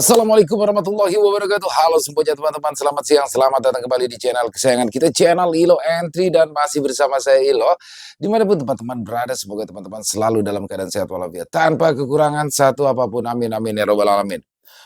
Assalamualaikum warahmatullahi wabarakatuh. Halo semuanya teman-teman, selamat siang, selamat datang kembali di channel kesayangan kita, channel Ilo Entry, dan masih bersama saya Ilo. Dimanapun teman-teman berada, semoga teman-teman selalu dalam keadaan sehat walafiat, tanpa kekurangan satu apapun. Amin amin ya robbal alamin.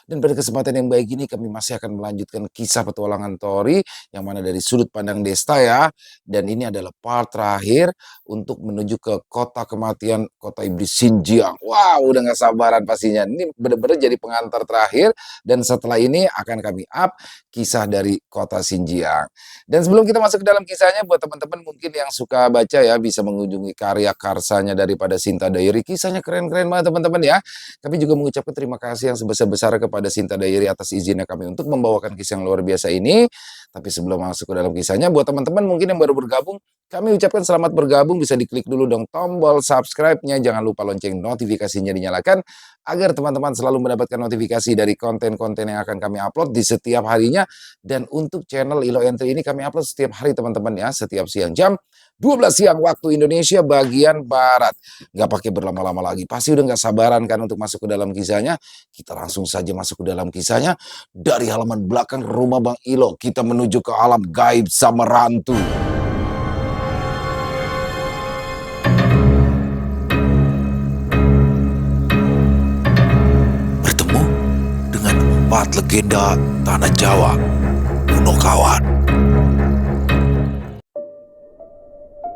Dan pada kesempatan yang baik ini kami masih akan melanjutkan kisah petualangan Tori yang mana dari sudut pandang Desta ya. Dan ini adalah part terakhir untuk menuju ke kota kematian, kota iblis Xinjiang. Wow, udah gak sabaran pastinya. Ini benar-benar jadi pengantar terakhir dan setelah ini akan kami up kisah dari kota Xinjiang. Dan sebelum kita masuk ke dalam kisahnya, buat teman-teman mungkin yang suka baca ya bisa mengunjungi karya karsanya daripada Sinta Diary. Kisahnya keren-keren banget teman-teman ya. Kami juga mengucapkan terima kasih yang sebesar-besar kepada Sinta Diary atas izinnya kami untuk membawakan kisah yang luar biasa ini. Tapi sebelum masuk ke dalam kisahnya, buat teman-teman mungkin yang baru bergabung, kami ucapkan selamat bergabung. Bisa diklik dulu dong tombol subscribe-nya. Jangan lupa lonceng notifikasinya dinyalakan agar teman-teman selalu mendapatkan notifikasi dari konten-konten yang akan kami upload di setiap harinya. Dan untuk channel Ilo Entry ini kami upload setiap hari teman-teman ya, setiap siang jam 12 siang waktu Indonesia bagian Barat. Nggak pakai berlama-lama lagi, pasti udah nggak sabaran kan untuk masuk ke dalam kisahnya. Kita langsung saja masuk ke dalam kisahnya. Dari halaman belakang rumah Bang Ilo, kita menuju ke alam gaib Samarrantu. Bertemu dengan 4 legenda tanah Jawa kuno kawan.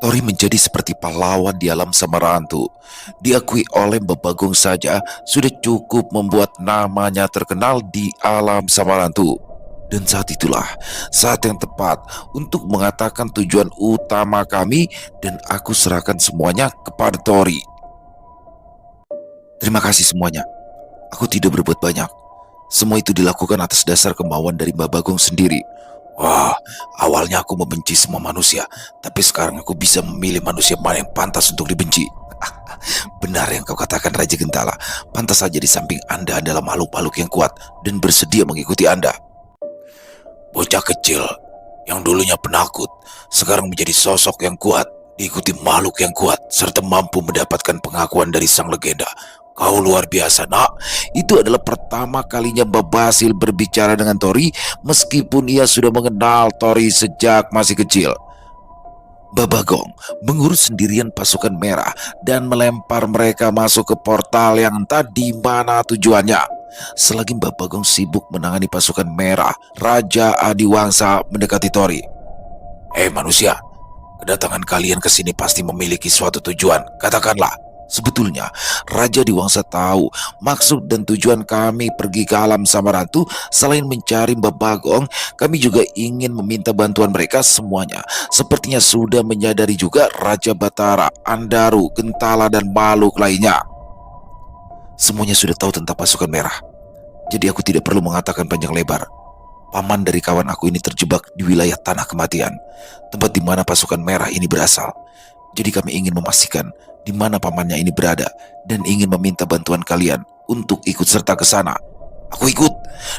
Tori menjadi seperti pahlawan di alam Samarrantu. Diakui oleh Mbah Bagong saja sudah cukup membuat namanya terkenal di alam Samarrantu. Dan saat itulah saat yang tepat untuk mengatakan tujuan utama kami, dan aku serahkan semuanya kepada Tori. Terima kasih semuanya. Aku tidak berbuat banyak. Semua itu dilakukan atas dasar kemauan dari Mbah Bagong sendiri. Wah, awalnya aku membenci semua manusia, tapi sekarang aku bisa memilih manusia mana yang pantas untuk dibenci. Benar yang kau katakan Raja Gentala, pantas saja di samping Anda adalah makhluk-makhluk yang kuat dan bersedia mengikuti Anda. Bocah kecil yang dulunya penakut, sekarang menjadi sosok yang kuat, diikuti makhluk yang kuat, serta mampu mendapatkan pengakuan dari sang legenda. Kau luar biasa, nak. Itu adalah pertama kalinya Mbah Basil berbicara dengan Tori, meskipun ia sudah mengenal Tori sejak masih kecil. Mbah Bagong mengurus sendirian pasukan merah dan melempar mereka masuk ke portal yang entah di mana tujuannya. Selagi Mbah Bagong sibuk menangani pasukan merah, Raja Adiwangsa mendekati Tori. Hei manusia, kedatangan kalian ke sini pasti memiliki suatu tujuan. Katakanlah. Sebetulnya, Raja Adiwangsa tahu maksud dan tujuan kami pergi ke alam Samarrantu. Selain mencari Mbah Bagong, kami juga ingin meminta bantuan mereka semuanya. Sepertinya sudah menyadari juga Raja Batara, Andaru, Gentala, dan makhluk lainnya. Semuanya sudah tahu tentang pasukan merah. Jadi aku tidak perlu mengatakan panjang lebar. Paman dari kawan aku ini terjebak di wilayah tanah kematian, tempat di mana pasukan merah ini berasal. Jadi kami ingin memastikan di mana pamannya ini berada dan ingin meminta bantuan kalian untuk ikut serta ke sana. Aku ikut.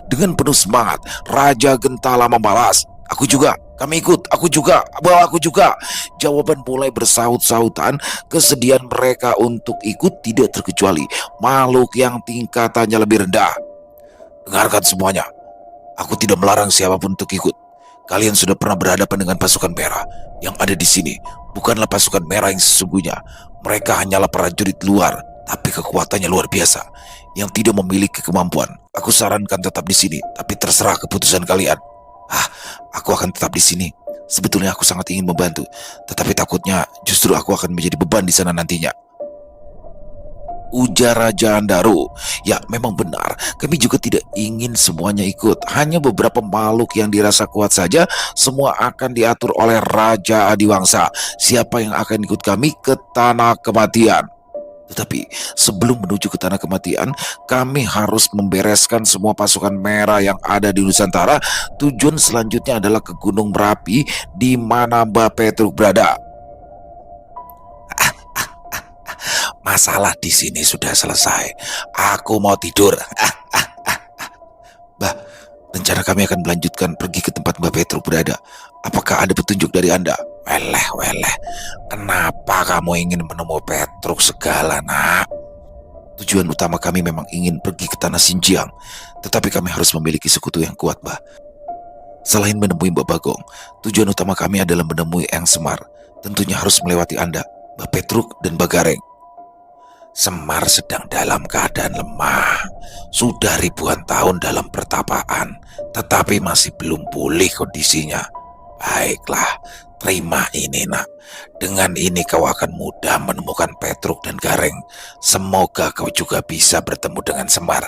Dengan penuh semangat, Raja Gentala membalas. Aku juga, kami ikut, aku juga, bawa aku juga. Jawaban mulai bersaut-sautan. Kesedihan mereka untuk ikut tidak terkecuali makhluk yang tingkatannya lebih rendah. Dengarkan semuanya, aku tidak melarang siapapun untuk ikut. Kalian sudah pernah berhadapan dengan pasukan merah. Yang ada di sini bukanlah pasukan merah yang sesungguhnya. Mereka hanyalah prajurit luar, tapi kekuatannya luar biasa, yang tidak memiliki kemampuan. Aku sarankan tetap di sini, tapi terserah keputusan kalian. Aku akan tetap di sini. Sebetulnya aku sangat ingin membantu, tetapi takutnya justru aku akan menjadi beban di sana nantinya. Ujar Raja Andaru. Ya, memang benar. Kami juga tidak ingin semuanya ikut. Hanya beberapa makhluk yang dirasa kuat saja. Semua akan diatur oleh Raja Adiwangsa. Siapa yang akan ikut kami ke tanah kematian? Tetapi sebelum menuju ke tanah kematian, kami harus membereskan semua pasukan merah yang ada di Nusantara. Tujuan selanjutnya adalah ke Gunung Merapi, di mana Mbah Petruk berada. Masalah di sini sudah selesai. Aku mau tidur. Bah, rencana kami akan melanjutkan pergi ke tempat Mbah Petruk berada. Apakah ada petunjuk dari Anda? Weleh. Kenapa kamu ingin menemui Petruk segala, nak? Tujuan utama kami memang ingin pergi ke tanah Xinjiang, tetapi kami harus memiliki sekutu yang kuat, Mbah. Selain menemui Mbak Bagong, tujuan utama kami adalah menemui Eng Semar. Tentunya harus melewati Anda, Mbak Petruk dan Mbak Gareng. Semar sedang dalam keadaan lemah. Sudah ribuan tahun dalam pertapaan, tetapi masih belum pulih kondisinya. Baiklah, terima ini nak. Dengan ini kau akan mudah menemukan Petruk dan Gareng. Semoga kau juga bisa bertemu dengan Semar.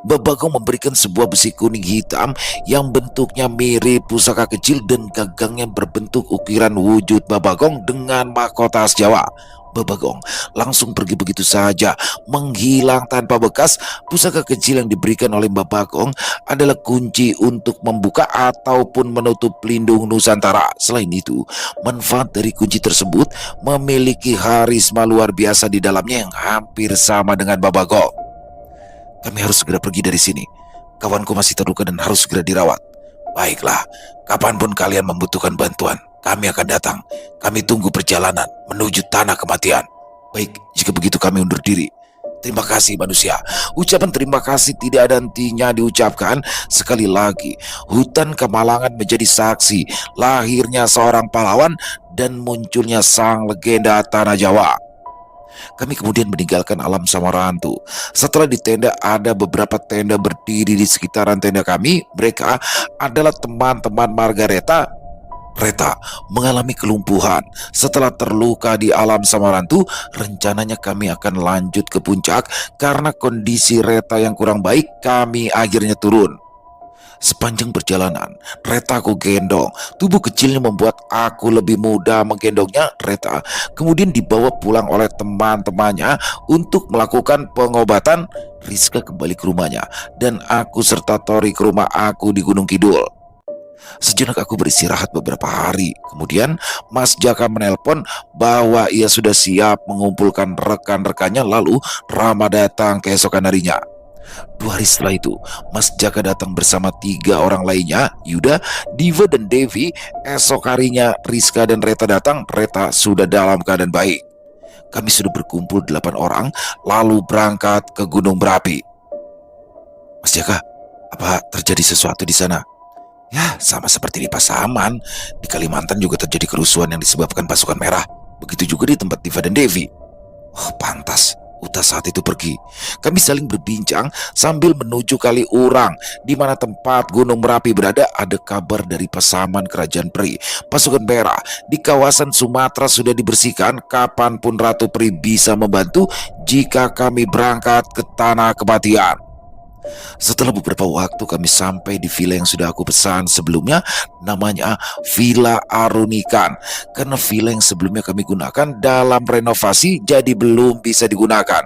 Babagong memberikan sebuah besi kuning hitam yang bentuknya mirip pusaka kecil dan gagangnya berbentuk ukiran wujud Babagong dengan mahkota khas Jawa. Babagong langsung pergi begitu saja, menghilang tanpa bekas. Pusaka kecil yang diberikan oleh Babagong adalah kunci untuk membuka ataupun menutup pelindung Nusantara. Selain itu, manfaat dari kunci tersebut memiliki karisma luar biasa di dalamnya yang hampir sama dengan Babagong. Kami harus segera pergi dari sini. Kawanku masih terluka dan harus segera dirawat. Baiklah, kapanpun kalian membutuhkan bantuan, kami akan datang. Kami tunggu perjalanan menuju tanah kematian. Baik, jika begitu kami undur diri. Terima kasih manusia. Ucapan terima kasih tidak ada hentinya diucapkan. Sekali lagi, hutan Kemalangan menjadi saksi lahirnya seorang pahlawan dan munculnya sang legenda tanah Jawa. Kami kemudian meninggalkan alam Samarantu. Setelah di tenda, ada beberapa tenda berdiri di sekitaran tenda kami. Mereka adalah teman-teman Margareta. Reta mengalami kelumpuhan. Setelah terluka di alam Samarantu, rencananya kami akan lanjut ke puncak. Karena kondisi Reta yang kurang baik, kami akhirnya turun. Sepanjang perjalanan, Reta aku gendong. Tubuh kecilnya membuat aku lebih mudah menggendongnya. Reta kemudian dibawa pulang oleh teman-temannya untuk melakukan pengobatan. Rizka kembali ke rumahnya dan aku serta Tori ke rumah aku di Gunung Kidul. Sejenak aku beristirahat beberapa hari. Kemudian Mas Jaka menelpon bahwa ia sudah siap mengumpulkan rekan-rekannya. Lalu Rama datang keesokan harinya. 2 hari setelah itu, Mas Jaka datang bersama 3 orang lainnya, Yuda, Diva, dan Devi. Esok harinya Rizka dan Reta datang. Reta sudah dalam keadaan baik. Kami sudah berkumpul 8 orang, lalu berangkat ke Gunung Berapi. Mas Jaka, apa terjadi sesuatu di sana? Ya, sama seperti di Pasaman. Di Kalimantan juga terjadi kerusuhan yang disebabkan pasukan merah. Begitu juga di tempat Diva dan Devi. Oh, pantas Uta saat itu pergi. Kami saling berbincang sambil menuju Kali Urang, di mana tempat Gunung Merapi berada. Ada kabar dari Pasaman Kerajaan Peri. Pasukan merah di kawasan Sumatera sudah dibersihkan. Kapanpun Ratu Peri bisa membantu jika kami berangkat ke tanah kematian. Setelah beberapa waktu kami sampai di villa yang sudah aku pesan sebelumnya. Namanya Villa Arunikan. Karena villa yang sebelumnya kami gunakan dalam renovasi, jadi belum bisa digunakan.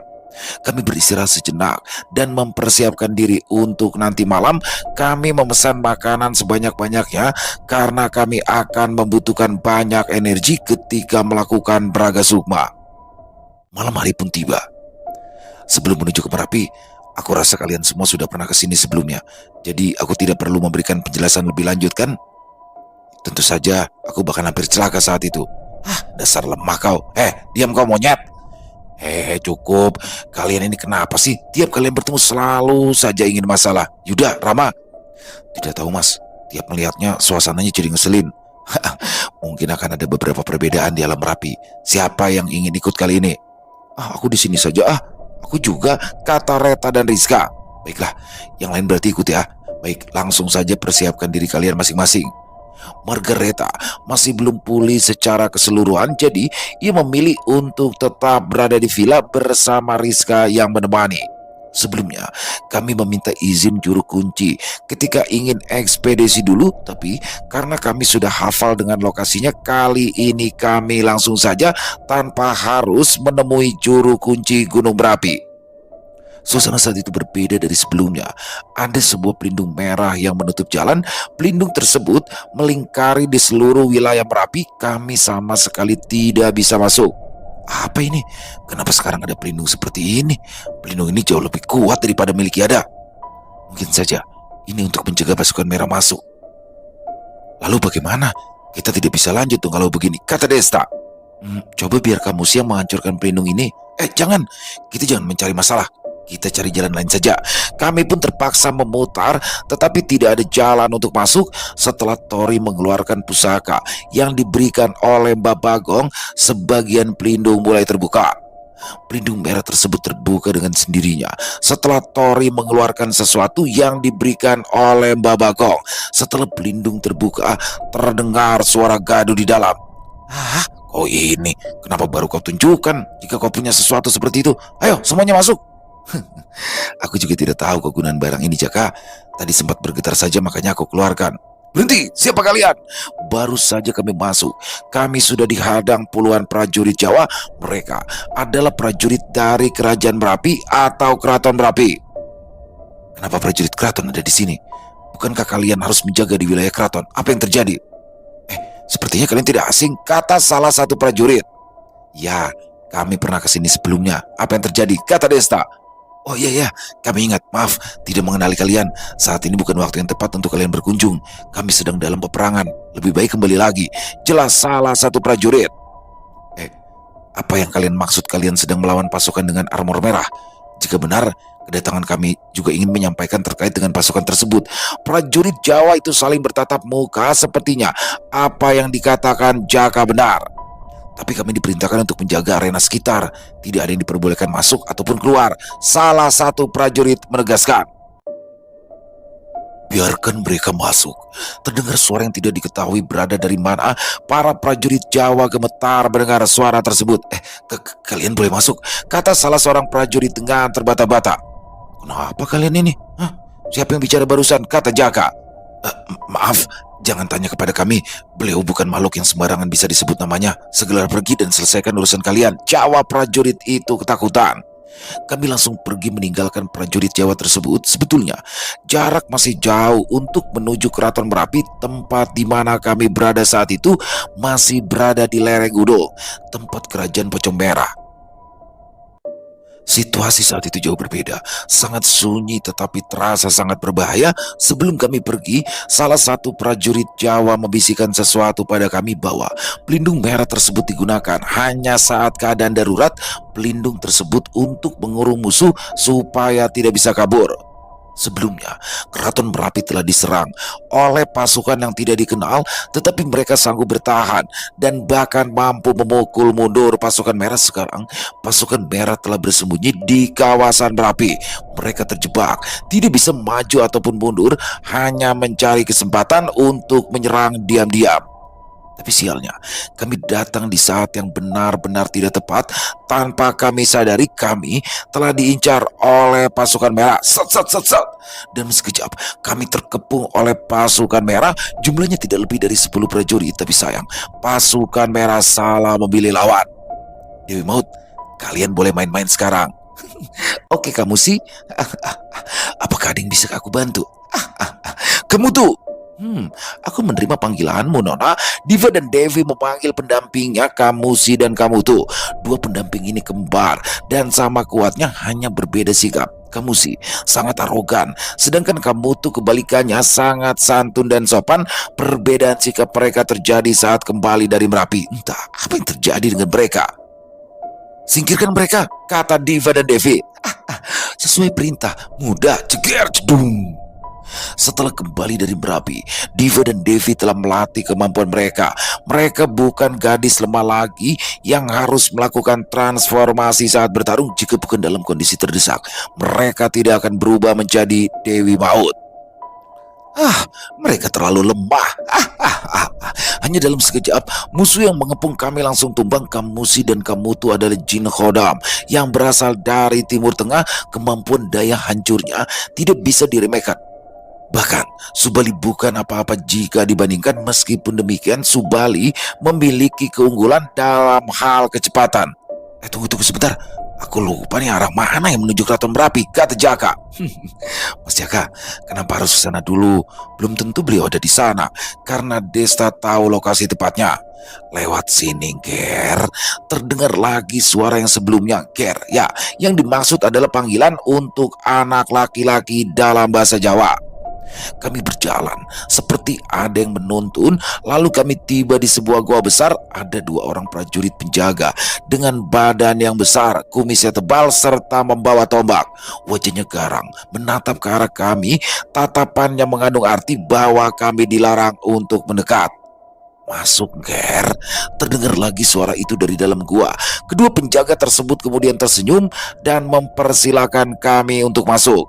Kami beristirahat sejenak dan mempersiapkan diri untuk nanti malam. Kami memesan makanan sebanyak-banyaknya karena kami akan membutuhkan banyak energi ketika melakukan Braga Sukma. Malam hari pun tiba. Sebelum menuju ke Merapi, aku rasa kalian semua sudah pernah ke sini sebelumnya. Jadi aku tidak perlu memberikan penjelasan lebih lanjut kan? Tentu saja aku bahkan hampir celaka saat itu. Dasar lemah kau. Diam kau monyet. Cukup. Kalian ini kenapa sih? Tiap kalian bertemu selalu saja ingin masalah. Yuda, Rama. Tidak tahu mas. Tiap melihatnya suasananya jadi ngeselin. Mungkin akan ada beberapa perbedaan di alam Merapi. Siapa yang ingin ikut kali ini? Aku di sini saja. Aku juga, kata Reta dan Rizka. Baiklah, yang lain berarti ikut ya. Baik, langsung saja persiapkan diri kalian masing-masing. Margareta masih belum pulih secara keseluruhan, jadi ia memilih untuk tetap berada di villa bersama Rizka yang menemani. Sebelumnya, kami meminta izin juru kunci ketika ingin ekspedisi dulu, tapi karena kami sudah hafal dengan lokasinya, kali ini kami langsung saja tanpa harus menemui juru kunci Gunung Berapi. Suasana saat itu berbeda dari sebelumnya. Ada sebuah pelindung merah yang menutup jalan. Pelindung tersebut melingkari di seluruh wilayah Merapi. Kami sama sekali tidak bisa masuk. Apa ini? Kenapa sekarang ada pelindung seperti ini? Pelindung ini jauh lebih kuat daripada milik Yada. Mungkin saja ini untuk mencegah pasukan merah masuk. Lalu bagaimana? Kita tidak bisa lanjut dong kalau begini, kata Desta. Coba biar kamu siang menghancurkan pelindung ini. Jangan, kita jangan mencari masalah. Kita cari jalan lain saja. Kami pun terpaksa memutar, tetapi tidak ada jalan untuk masuk setelah Tori mengeluarkan pusaka yang diberikan oleh Mbak Bagong. Sebagian pelindung mulai terbuka. Pelindung merah tersebut terbuka dengan sendirinya setelah Tori mengeluarkan sesuatu yang diberikan oleh Mbak Bagong. Setelah pelindung terbuka, terdengar suara gaduh di dalam. Ah, kau ini, kenapa baru kau tunjukkan jika kau punya sesuatu seperti itu? Ayo, semuanya masuk. Aku juga tidak tahu kegunaan barang ini, Jaka. Tadi sempat bergetar saja, makanya aku keluarkan. Berhenti, siapa kalian? Baru saja kami masuk, kami sudah dihadang puluhan prajurit Jawa. Mereka adalah prajurit dari Kerajaan Merapi atau Keraton Merapi. Kenapa prajurit keraton ada di sini? Bukankah kalian harus menjaga di wilayah keraton? Apa yang terjadi? Sepertinya kalian tidak asing, kata salah satu prajurit. Ya, kami pernah ke sini sebelumnya. Apa yang terjadi? Kata Desta. Oh iya, kami ingat. Maaf, tidak mengenali kalian. Saat ini bukan waktu yang tepat untuk kalian berkunjung. Kami sedang dalam peperangan. Lebih baik kembali lagi. Jelas salah satu prajurit. Apa yang kalian maksud? Kalian sedang melawan pasukan dengan armor merah? Jika benar, kedatangan kami juga ingin menyampaikan terkait dengan pasukan tersebut. Prajurit Jawa itu saling bertatap muka, sepertinya apa yang dikatakan Jaka benar. Tapi kami diperintahkan untuk menjaga arena sekitar. Tidak ada yang diperbolehkan masuk ataupun keluar. Salah satu prajurit menegaskan. Biarkan mereka masuk. Terdengar suara yang tidak diketahui berada dari mana. Para prajurit Jawa gemetar mendengar suara tersebut. Kalian boleh masuk, kata salah seorang prajurit dengan terbata-bata. Kenapa kalian ini? Siapa yang bicara barusan? Kata Jaka. Maaf, jangan tanya kepada kami. Beliau bukan makhluk yang sembarangan bisa disebut namanya. Segera pergi dan selesaikan urusan kalian, jawab prajurit itu ketakutan. Kami langsung pergi meninggalkan prajurit Jawa tersebut. Sebetulnya jarak masih jauh untuk menuju Keraton Merapi. Tempat di mana kami berada saat itu masih berada di lereng Gudul, tempat kerajaan Pocong Merah. Situasi saat itu jauh berbeda, sangat sunyi tetapi terasa sangat berbahaya. Sebelum kami pergi, salah satu prajurit Jawa membisikkan sesuatu pada kami bahwa pelindung merah tersebut digunakan hanya saat keadaan darurat. Pelindung tersebut untuk mengurung musuh supaya tidak bisa kabur. Sebelumnya, Keraton Merapi telah diserang oleh pasukan yang tidak dikenal, tetapi mereka sanggup bertahan dan bahkan mampu memukul mundur pasukan merah. Sekarang, pasukan merah telah bersembunyi di kawasan Merapi. Mereka terjebak, tidak bisa maju ataupun mundur, hanya mencari kesempatan untuk menyerang diam-diam. Tapi sialnya, kami datang di saat yang benar-benar tidak tepat. Tanpa kami sadari, kami telah diincar oleh pasukan merah. Set. Dan sekejap, kami terkepung oleh pasukan merah. Jumlahnya tidak lebih dari 10 prajurit. Tapi sayang, pasukan merah salah memilih lawan. Dewi Maut, kalian boleh main-main sekarang. Oke, kamu sih. Apakah ada yang bisa aku bantu? Kamu tuh. Aku menerima panggilanmu, Nona. Diva dan Devi memanggil pendampingnya Kamusi dan Kamutu. Dua pendamping ini kembar dan sama kuatnya, hanya berbeda sikap. Kamusi sangat arogan, sedangkan Kamutu kebalikannya sangat santun dan sopan. Perbedaan sikap mereka terjadi saat kembali dari Merapi. Entah apa yang terjadi dengan mereka. Singkirkan mereka, kata Diva dan Devi. Sesuai perintah, mudah, ceger, cedung. Setelah kembali dari Merapi, Diva dan Devi telah melatih kemampuan mereka. Mereka bukan gadis lemah lagi yang harus melakukan transformasi saat bertarung. Jika bukan dalam kondisi terdesak, mereka tidak akan berubah menjadi Dewi Maut. Mereka terlalu lemah. Hanya dalam sekejap, musuh yang mengepung kami langsung tumbang. Kamusi dan Kamutu adalah jin khodam yang berasal dari Timur Tengah. Kemampuan daya hancurnya tidak bisa diremehkan. Bahkan Subali bukan apa-apa jika dibandingkan. Meskipun demikian, Subali memiliki keunggulan dalam hal kecepatan. Tunggu sebentar. Aku lupa nih arah mana yang menuju Keraton Merapi, kata Jaka. Mas Jaka, kenapa harus ke sana dulu? Belum tentu beliau ada di sana, karena Desta tahu lokasi tepatnya. Lewat sini, Ger. Terdengar lagi suara yang sebelumnya, Ger. Ya, yang dimaksud adalah panggilan untuk anak laki-laki dalam bahasa Jawa. Kami berjalan seperti ada yang menuntun, lalu kami tiba di sebuah gua besar. Ada dua orang prajurit penjaga dengan badan yang besar, kumisnya tebal, serta membawa tombak. Wajahnya garang, menatap ke arah kami, tatapannya mengandung arti bahwa kami dilarang untuk mendekat. Masuk, Ger. Terdengar lagi suara itu dari dalam gua. Kedua penjaga tersebut kemudian tersenyum dan mempersilahkan kami untuk masuk.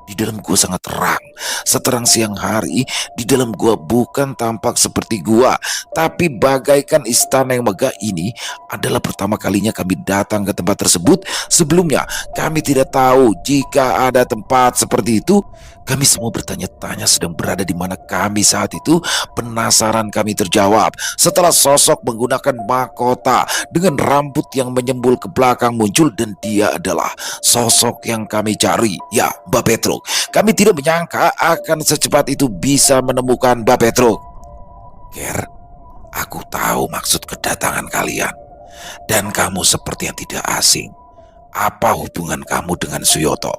Di dalam gua sangat terang, seterang siang hari. Di dalam gua bukan tampak seperti gua, tapi bagaikan istana yang megah. Ini adalah pertama kalinya kami datang ke tempat tersebut. Sebelumnya kami tidak tahu jika ada tempat seperti itu. Kami semua bertanya-tanya sedang berada di mana kami saat itu. Penasaran kami terjawab setelah sosok menggunakan mahkota dengan rambut yang menyembul ke belakang muncul, dan dia adalah sosok yang kami cari, ya, Mbak Petruk. Kami tidak menyangka akan secepat itu bisa menemukan Mbak Petruk. Ger, aku tahu maksud kedatangan kalian, dan kamu seperti yang tidak asing. Apa hubungan kamu dengan Suyoto?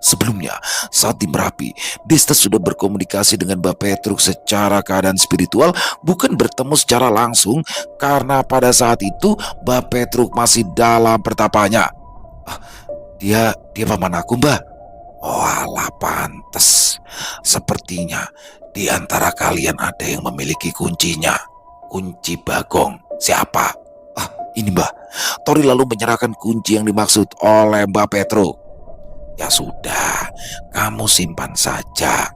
Sebelumnya, saat di Merapi, Desta sudah berkomunikasi dengan Mbak Petruk secara keadaan spiritual, bukan bertemu secara langsung, karena pada saat itu Mbak Petruk masih dalam pertapanya. Ah, dia paman aku, Mbak. Oh alah, pantes. Sepertinya di antara kalian ada yang memiliki kuncinya. Kunci Bagong. Siapa? Ah, ini, Mbak. Tori lalu menyerahkan kunci yang dimaksud oleh Mbak Petruk. Ya sudah, kamu simpan saja.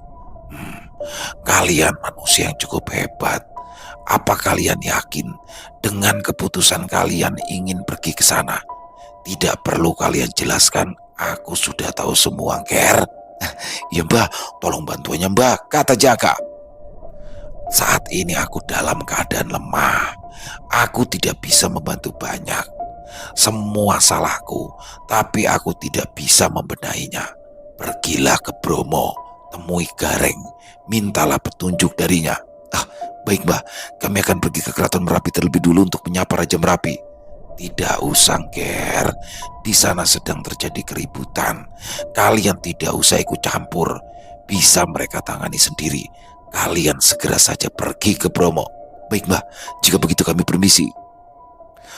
Kalian manusia yang cukup hebat. Apa kalian yakin dengan keputusan kalian ingin pergi ke sana? Tidak perlu kalian jelaskan, aku sudah tahu semua, Ger. Ya Mbak, tolong bantuannya Mbak, kata Jaka. Saat ini aku dalam keadaan lemah. Aku tidak bisa membantu banyak. Semua salahku, tapi aku tidak bisa membenahinya. Pergilah ke Bromo, temui Gareng, mintalah petunjuk darinya. Ah, baik Mbak, kami akan pergi ke Keraton Merapi terlebih dulu untuk menyapa Raja Merapi. Tidak usah, Ger. Di sana sedang terjadi keributan. Kalian tidak usah ikut campur. Bisa mereka tangani sendiri. Kalian segera saja pergi ke Bromo. Baik Mbak, jika begitu kami permisi.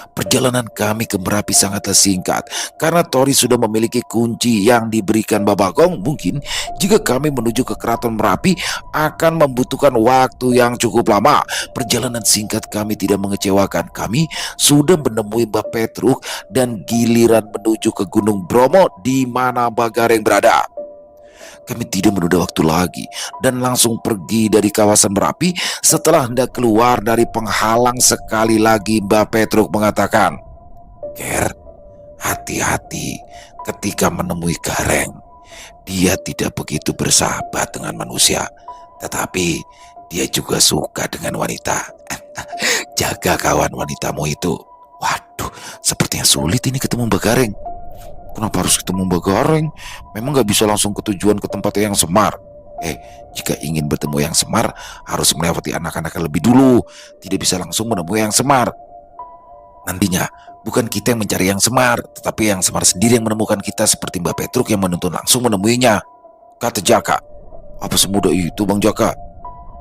Perjalanan kami ke Merapi sangatlah singkat karena Tori sudah memiliki kunci yang diberikan Mbak Bagong. Mungkin jika kami menuju ke Keraton Merapi akan membutuhkan waktu yang cukup lama. Perjalanan singkat kami tidak mengecewakan. Kami sudah menemui Mbak Petruk dan giliran menuju ke Gunung Bromo di mana Mbak Gareng berada. Kami tidak menunda waktu lagi dan langsung pergi dari kawasan Merapi. Setelah hendak keluar dari penghalang, sekali lagi Mbak Petruk mengatakan, Ger, hati-hati ketika menemui Gareng. Dia tidak begitu bersahabat dengan manusia, tetapi dia juga suka dengan wanita. Jaga kawan wanitamu itu. Waduh, sepertinya sulit ini ketemu Mbak Gareng. Kenapa harus ketemu Mbak Gareng? Memang gak bisa langsung ke tujuan ke tempat yang Semar? Jika ingin bertemu yang Semar, harus melewati anak-anak lebih dulu. Tidak bisa langsung menemui yang Semar. Nantinya, bukan kita yang mencari yang Semar, tetapi yang Semar sendiri yang menemukan kita, seperti Mbak Petruk yang menuntun langsung menemuinya, kata Jaka. Apa semudah itu, Bang Jaka?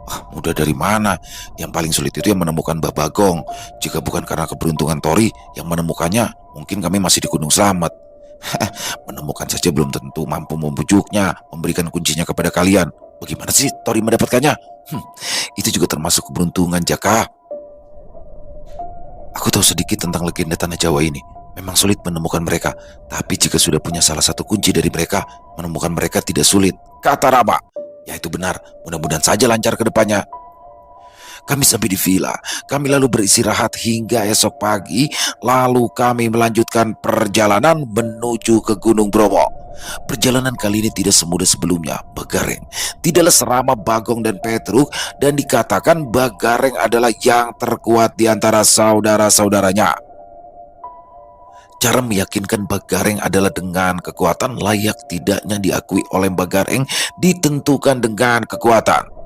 Ah, mudah dari mana? Yang paling sulit itu yang menemukan Mbak Bagong. Jika bukan karena keberuntungan Tori yang menemukannya, mungkin kami masih di Gunung Slamet. Menemukan saja belum tentu mampu membujuknya, memberikan kuncinya kepada kalian. Bagaimana sih Tori mendapatkannya? Itu juga termasuk keberuntungan, Jaka. Aku tahu sedikit tentang legenda tanah Jawa ini. Memang sulit menemukan mereka, tapi jika sudah punya salah satu kunci dari mereka, menemukan mereka tidak sulit, kata Rama. Ya itu benar, mudah-mudahan saja lancar ke depannya. Kami sampai di villa, kami lalu beristirahat hingga esok pagi, lalu kami melanjutkan perjalanan menuju ke Gunung Bromo. Perjalanan kali ini tidak semudah sebelumnya. Mbak Gareng tidaklah seramah Bagong dan Petruk, dan dikatakan Mbak Gareng adalah yang terkuat di antara saudara-saudaranya. Cara meyakinkan Mbak Gareng adalah dengan kekuatan. Layak tidaknya diakui oleh Mbak Gareng ditentukan dengan kekuatan.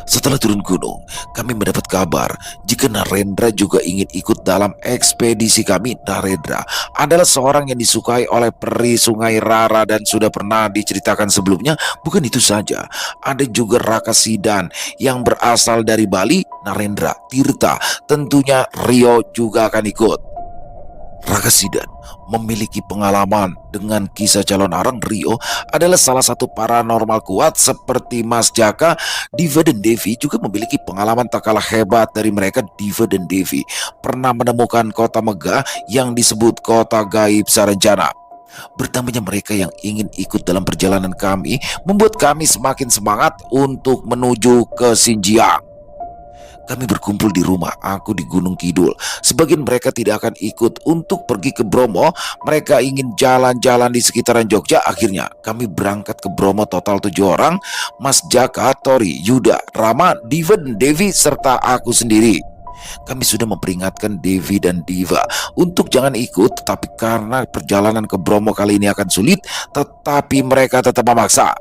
Setelah turun gunung, kami mendapat kabar jika Narendra juga ingin ikut dalam ekspedisi kami. Narendra adalah seorang yang disukai oleh peri Sungai Rara dan sudah pernah diceritakan sebelumnya. Bukan itu saja, ada juga Raka Sidan yang berasal dari Bali. Narendra, Tirta, tentunya Rio juga akan ikut. Raka Sidan memiliki pengalaman dengan kisah calon arang. Rio adalah salah satu paranormal kuat seperti Mas Jaka. Diva dan Devi juga memiliki pengalaman tak kalah hebat dari mereka. Diva dan Devi pernah menemukan kota megah yang disebut kota gaib Saranjana. Bertambahnya mereka yang ingin ikut dalam perjalanan kami membuat kami semakin semangat untuk menuju ke Xinjiang. Kami berkumpul di rumah aku di Gunung Kidul. Sebagian mereka tidak akan ikut untuk pergi ke Bromo. Mereka ingin jalan-jalan di sekitaran Jogja. Akhirnya kami berangkat ke Bromo total 7 orang. Mas Jaka, Tori, Yuda, Rama, Diva, dan Devi, serta aku sendiri. Kami sudah memperingatkan Devi dan Diva untuk jangan ikut, tetapi karena perjalanan ke Bromo kali ini akan sulit, tetapi mereka tetap memaksa.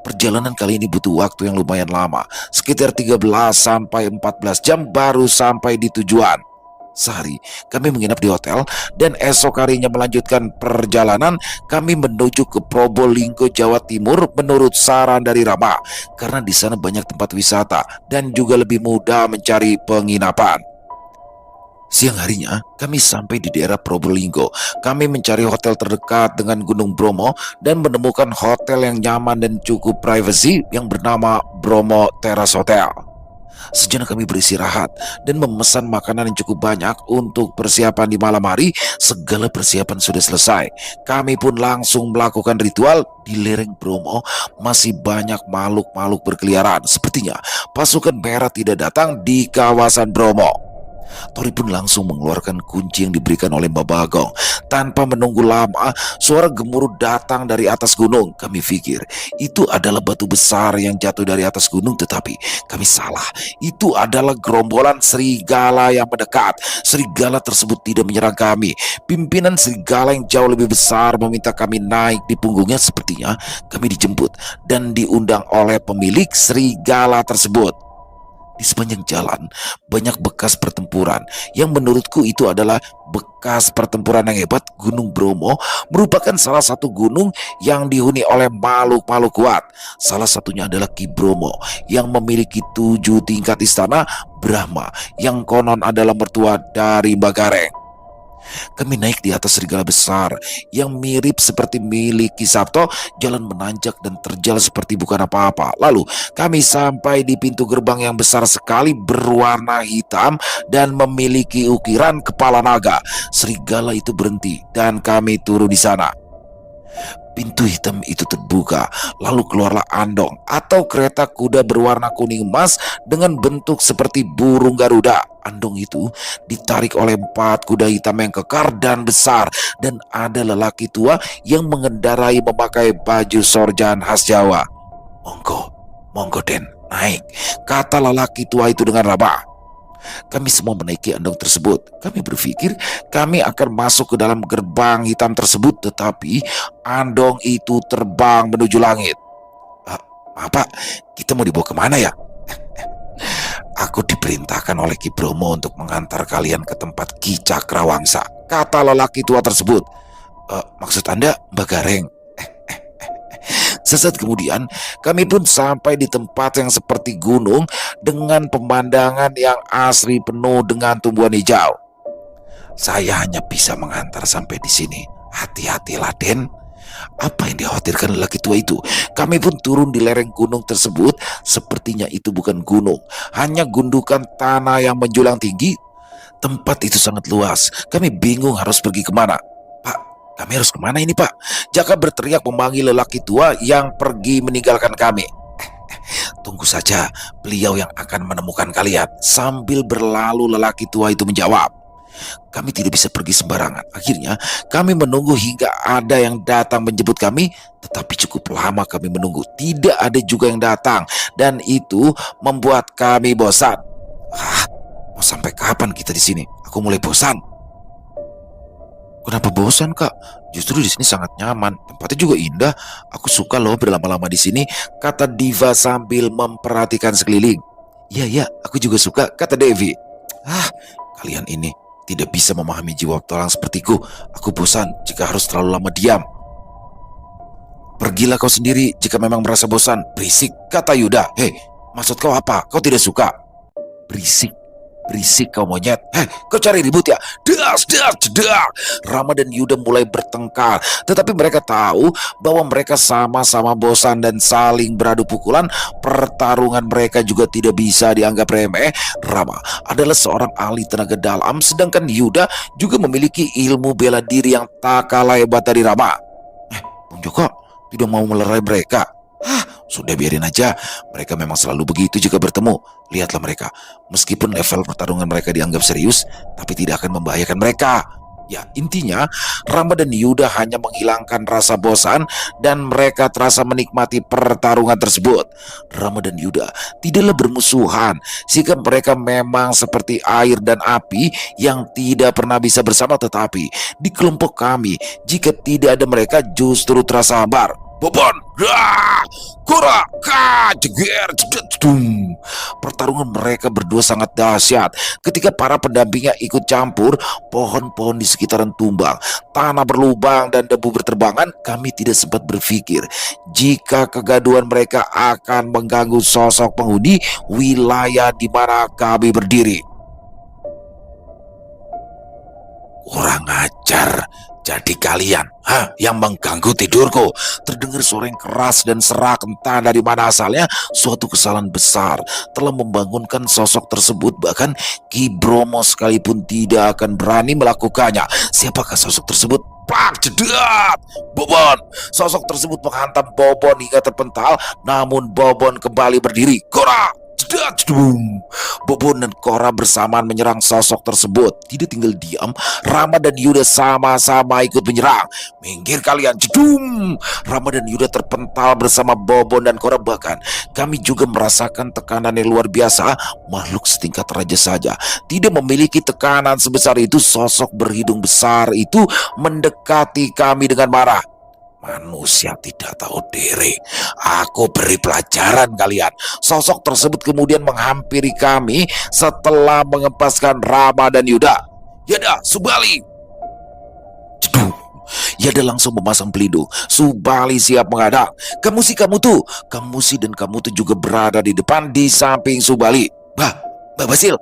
Perjalanan kali ini butuh waktu yang lumayan lama, sekitar 13 sampai 14 jam baru sampai di tujuan. Sehari kami menginap di hotel dan esok harinya melanjutkan perjalanan. Kami menuju ke Probolinggo, Jawa Timur menurut saran dari Rama, karena di sana banyak tempat wisata dan juga lebih mudah mencari penginapan. Siang harinya, kami sampai di daerah Probolinggo. Kami mencari hotel terdekat dengan Gunung Bromo dan menemukan hotel yang nyaman dan cukup privasi yang bernama Bromo Terrace Hotel. Sejenak kami beristirahat dan memesan makanan yang cukup banyak untuk persiapan di malam hari. Segala persiapan sudah selesai. Kami pun langsung melakukan ritual. Di lereng Bromo masih banyak makhluk-makhluk berkeliaran. Sepertinya pasukan merah tidak datang di kawasan Bromo. Tori pun langsung mengeluarkan kunci yang diberikan oleh Mbak Bagong. Tanpa menunggu lama, suara gemuruh datang dari atas gunung. Kami pikir itu adalah batu besar yang jatuh dari atas gunung, tetapi kami salah. Itu adalah gerombolan serigala yang mendekat. Serigala tersebut tidak menyerang kami. Pimpinan serigala yang jauh lebih besar meminta kami naik di punggungnya. Sepertinya kami dijemput dan diundang oleh pemilik serigala tersebut. Di sepanjang jalan banyak bekas pertempuran yang menurutku itu adalah bekas pertempuran yang hebat. Gunung Bromo merupakan salah satu gunung yang dihuni oleh makhluk-makhluk kuat. Salah satunya adalah Ki Bromo yang memiliki 7 tingkat istana Brahma yang konon adalah mertua dari Mbak Gareng. Kami naik di atas serigala besar yang mirip seperti milik Ki Sabto. Jalan menanjak dan terjal seperti bukan apa-apa. Lalu kami sampai di pintu gerbang yang besar sekali berwarna hitam dan memiliki ukiran kepala naga. Serigala itu berhenti dan kami turun di sana. Pintu hitam itu terbuka, lalu keluarlah Andong atau kereta kuda berwarna kuning emas dengan bentuk seperti burung Garuda. Andong itu ditarik oleh 4 kuda hitam yang kekar dan besar, dan ada lelaki tua yang mengendarai memakai baju sorjan khas Jawa. "Monggo, monggo Den, naik," kata lelaki tua itu dengan ramah. Kami semua menaiki andong tersebut. Kami berpikir kami akan masuk ke dalam gerbang hitam tersebut, tetapi andong itu terbang menuju langit. Maaf Pak, kita mau dibawa kemana ya? "Aku diperintahkan oleh Ki Bromo untuk mengantar kalian ke tempat Ki Cakrawangsa," kata lelaki tua tersebut. Maksud Anda Mbak Gareng?" Sesaat kemudian, kami pun sampai di tempat yang seperti gunung dengan pemandangan yang asri penuh dengan tumbuhan hijau. "Saya hanya bisa mengantar sampai di sini. Hati-hatilah, Den." Apa yang dikhawatirkan lelaki tua itu? Kami pun turun di lereng gunung tersebut. Sepertinya itu bukan gunung, hanya gundukan tanah yang menjulang tinggi. Tempat itu sangat luas. Kami bingung harus pergi kemana. "Pak, kami harus kemana ini Pak?" Jaka berteriak memanggil lelaki tua yang pergi meninggalkan kami. "Tunggu saja, beliau yang akan menemukan kalian." Sambil berlalu lelaki tua itu menjawab. Kami tidak bisa pergi sembarangan. Akhirnya kami menunggu hingga ada yang datang menjemput kami. Tetapi cukup lama kami menunggu, tidak ada juga yang datang, dan itu membuat kami bosan. Mau sampai kapan kita di sini? Aku mulai bosan. Kenapa bosan, Kak? Justru di sini sangat nyaman. Tempatnya juga indah. Aku suka loh berlama-lama di sini, kata Diva sambil memperhatikan sekeliling. Iya, iya, aku juga suka, kata Devi. Ah, kalian ini tidak bisa memahami jiwa orang sepertiku. Aku bosan jika harus terlalu lama diam. Pergilah kau sendiri jika memang merasa bosan. Berisik, kata Yuda. Hei, maksud kau apa? Kau tidak suka? Berisik. Berisik kau monyet. Hei, kau cari ribut ya? Das, das, das. Rama dan Yuda mulai bertengkar. Tetapi mereka tahu bahwa mereka sama-sama bosan dan saling beradu pukulan. Pertarungan mereka juga tidak bisa dianggap remeh. Rama adalah seorang ahli tenaga dalam, sedangkan Yuda juga memiliki ilmu bela diri yang tak kalah hebat dari Rama. Bung Joko tidak mau melerai mereka. Sudah biarin aja. Mereka memang selalu begitu jika bertemu. Lihatlah mereka. Meskipun level pertarungan mereka dianggap serius, tapi tidak akan membahayakan mereka. Ya, intinya Rama dan Yuda hanya menghilangkan rasa bosan dan mereka terasa menikmati pertarungan tersebut. Rama dan Yuda tidaklah bermusuhan. Sikap mereka memang seperti air dan api yang tidak pernah bisa bersama, tetapi di kelompok kami, jika tidak ada mereka justru terasa hambar. Bobon, kura, jeger, jedum. Pertarungan mereka berdua sangat dahsyat. Ketika para pendampingnya ikut campur, pohon-pohon di sekitaran tumbang, tanah berlubang dan debu berterbangan. Kami tidak sempat berpikir jika kegaduhan mereka akan mengganggu sosok penghuni wilayah di mana kami berdiri. Kurang ajar. Jadi kalian, yang mengganggu tidurku. Terdengar suara yang keras dan serak, entah dari mana asalnya. Suatu kesalahan besar telah membangunkan sosok tersebut. Bahkan Ki Bromo sekalipun tidak akan berani melakukannya. Siapakah sosok tersebut? Plak, jedat! Bobon! Sosok tersebut menghantam Bobon hingga terpental. Namun Bobon kembali berdiri. Kora! Jedat! Jedum! Bobon dan Kora bersamaan menyerang sosok tersebut. Tidak tinggal diam, Rama dan Yuda sama-sama ikut menyerang. Minggir kalian, jedum! Rama dan Yuda terpental bersama Bobon dan Kora. Bahkan kami juga merasakan tekanan yang luar biasa. Makhluk setingkat raja saja tidak memiliki tekanan sebesar itu. Sosok berhidung besar itu mendekati kami dengan marah. Manusia tidak tahu diri. Aku beri pelajaran kalian. Sosok tersebut kemudian menghampiri kami setelah mengempaskan Rama dan Yuda. Yada, Subali! Jedung. Yada langsung memasang pelindung. Subali siap menghadap. Kamu tuh. Kamu dan kamu tuh juga berada di depan di samping Subali. Mbak Basil.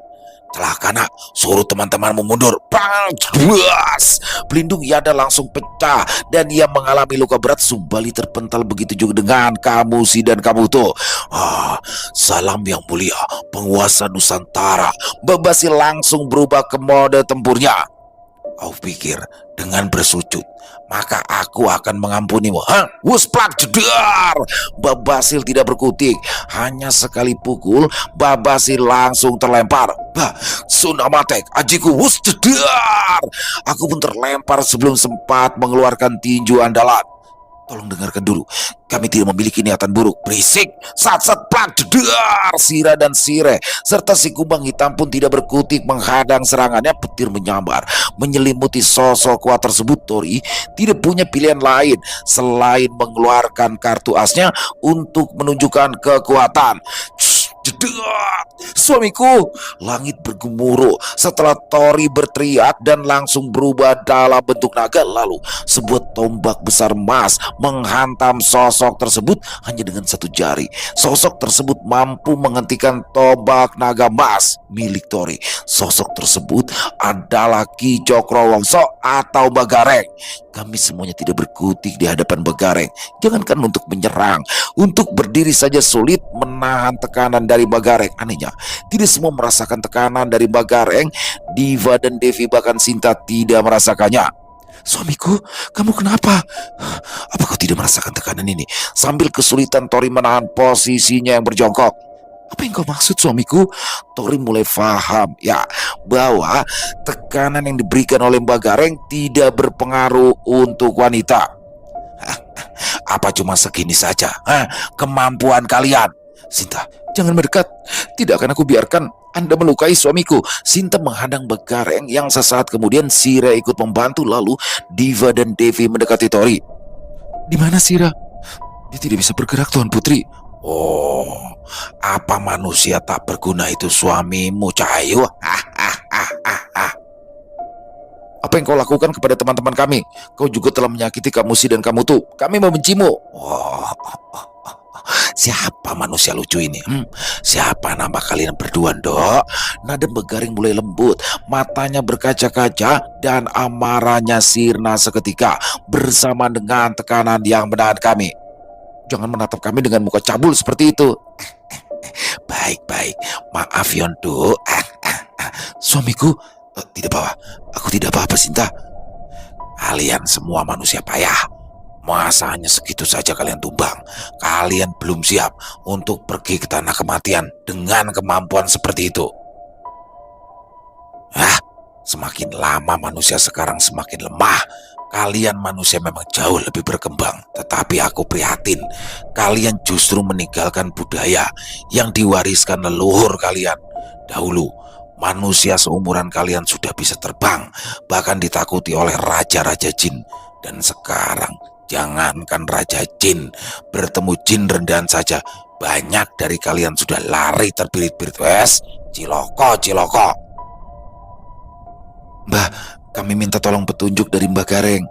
Celaka nak, suruh teman-temanmu mundur. Bang, buas. Pelindung Yada langsung pecah dan ia mengalami luka berat. Subali terpental, begitu juga dengan Kamusi dan Kabuto. Salam yang mulia, penguasa Nusantara. Babasi langsung berubah ke mode tempurnya. Kau pikir dengan bersujud maka aku akan mengampunimu? Wusplak, jedar! Babasil tidak berkutik. Hanya sekali pukul, Babasil langsung terlempar. Sunamatek, ajiku, wus, jedar! Aku pun terlempar sebelum sempat mengeluarkan tinju andalan. Tolong dengarkan dulu, kami tidak memiliki niatan buruk. Berisik, sat-sat, plak, jedar! Sira dan Sire serta si kumbang hitam pun tidak berkutik menghadang serangannya. Petir menyambar menyelimuti sosok kuat tersebut. Tori tidak punya pilihan lain selain mengeluarkan kartu asnya untuk menunjukkan kekuatan. Jedar! Suamiku! Langit bergemuruh setelah Tori berteriak dan langsung berubah dalam bentuk naga. Lalu sebuah tombak besar emas menghantam sosok tersebut hanya dengan satu jari. Sosok tersebut mampu menghentikan tombak naga emas milik Tori. Sosok tersebut adalah Ki Cokrowongso atau Bagareng. Kami semuanya tidak berkutik di hadapan Bagareng. Jangankan untuk menyerang, untuk berdiri saja sulit menahan tekanan dari Bagareng. Anehnya, tidak semua merasakan tekanan dari Bagareng. Diva dan Devi bahkan Sinta tidak merasakannya. Suamiku, kamu kenapa? Apa kau tidak merasakan tekanan ini? Sambil kesulitan Tori menahan posisinya yang berjongkok. Apa yang kau maksud, suamiku? Tori mulai paham ya bahwa tekanan yang diberikan oleh Mbak Gareng tidak berpengaruh untuk wanita. Apa cuma segini saja kemampuan kalian? Sinta, jangan mendekat. Tidak akan aku biarkan Anda melukai suamiku. Sinta menghadang Begareng yang sesaat kemudian Sira ikut membantu. Lalu Diva dan Devi mendekati Tori. Di mana Sira? Dia tidak bisa bergerak, Tuan Putri. Oh, apa manusia tak berguna itu suamimu, Cahayu? Apa yang kau lakukan kepada teman-teman kami? Kau juga telah menyakiti Kamusi dan Kamutu. Kami membencimu. Oh, siapa manusia lucu ini? Siapa nama kalian berdua, Dok? Nada Begaring mulai lembut, matanya berkaca-kaca, dan amarahnya sirna seketika bersama dengan tekanan yang menahan kami. Jangan menatap kami dengan muka cabul seperti itu. Baik-baik, maaf Yondo. Suamiku, tidak apa-apa. Aku tidak apa-apa, Sinta. Kalian semua manusia payah. Masa hanya segitu saja kalian tumbang? Kalian belum siap untuk pergi ke tanah kematian dengan kemampuan seperti itu. Semakin lama manusia sekarang semakin lemah. Kalian manusia memang jauh lebih berkembang, tetapi aku prihatin. Kalian justru meninggalkan budaya yang diwariskan leluhur kalian. Dahulu, manusia seumuran kalian sudah bisa terbang, bahkan ditakuti oleh raja-raja jin. Dan sekarang, jangankan raja jin, bertemu jin rendahan saja, banyak dari kalian sudah lari terbirit-birit. Ciloko. Mbah, kami minta tolong petunjuk dari Mbah Gareng.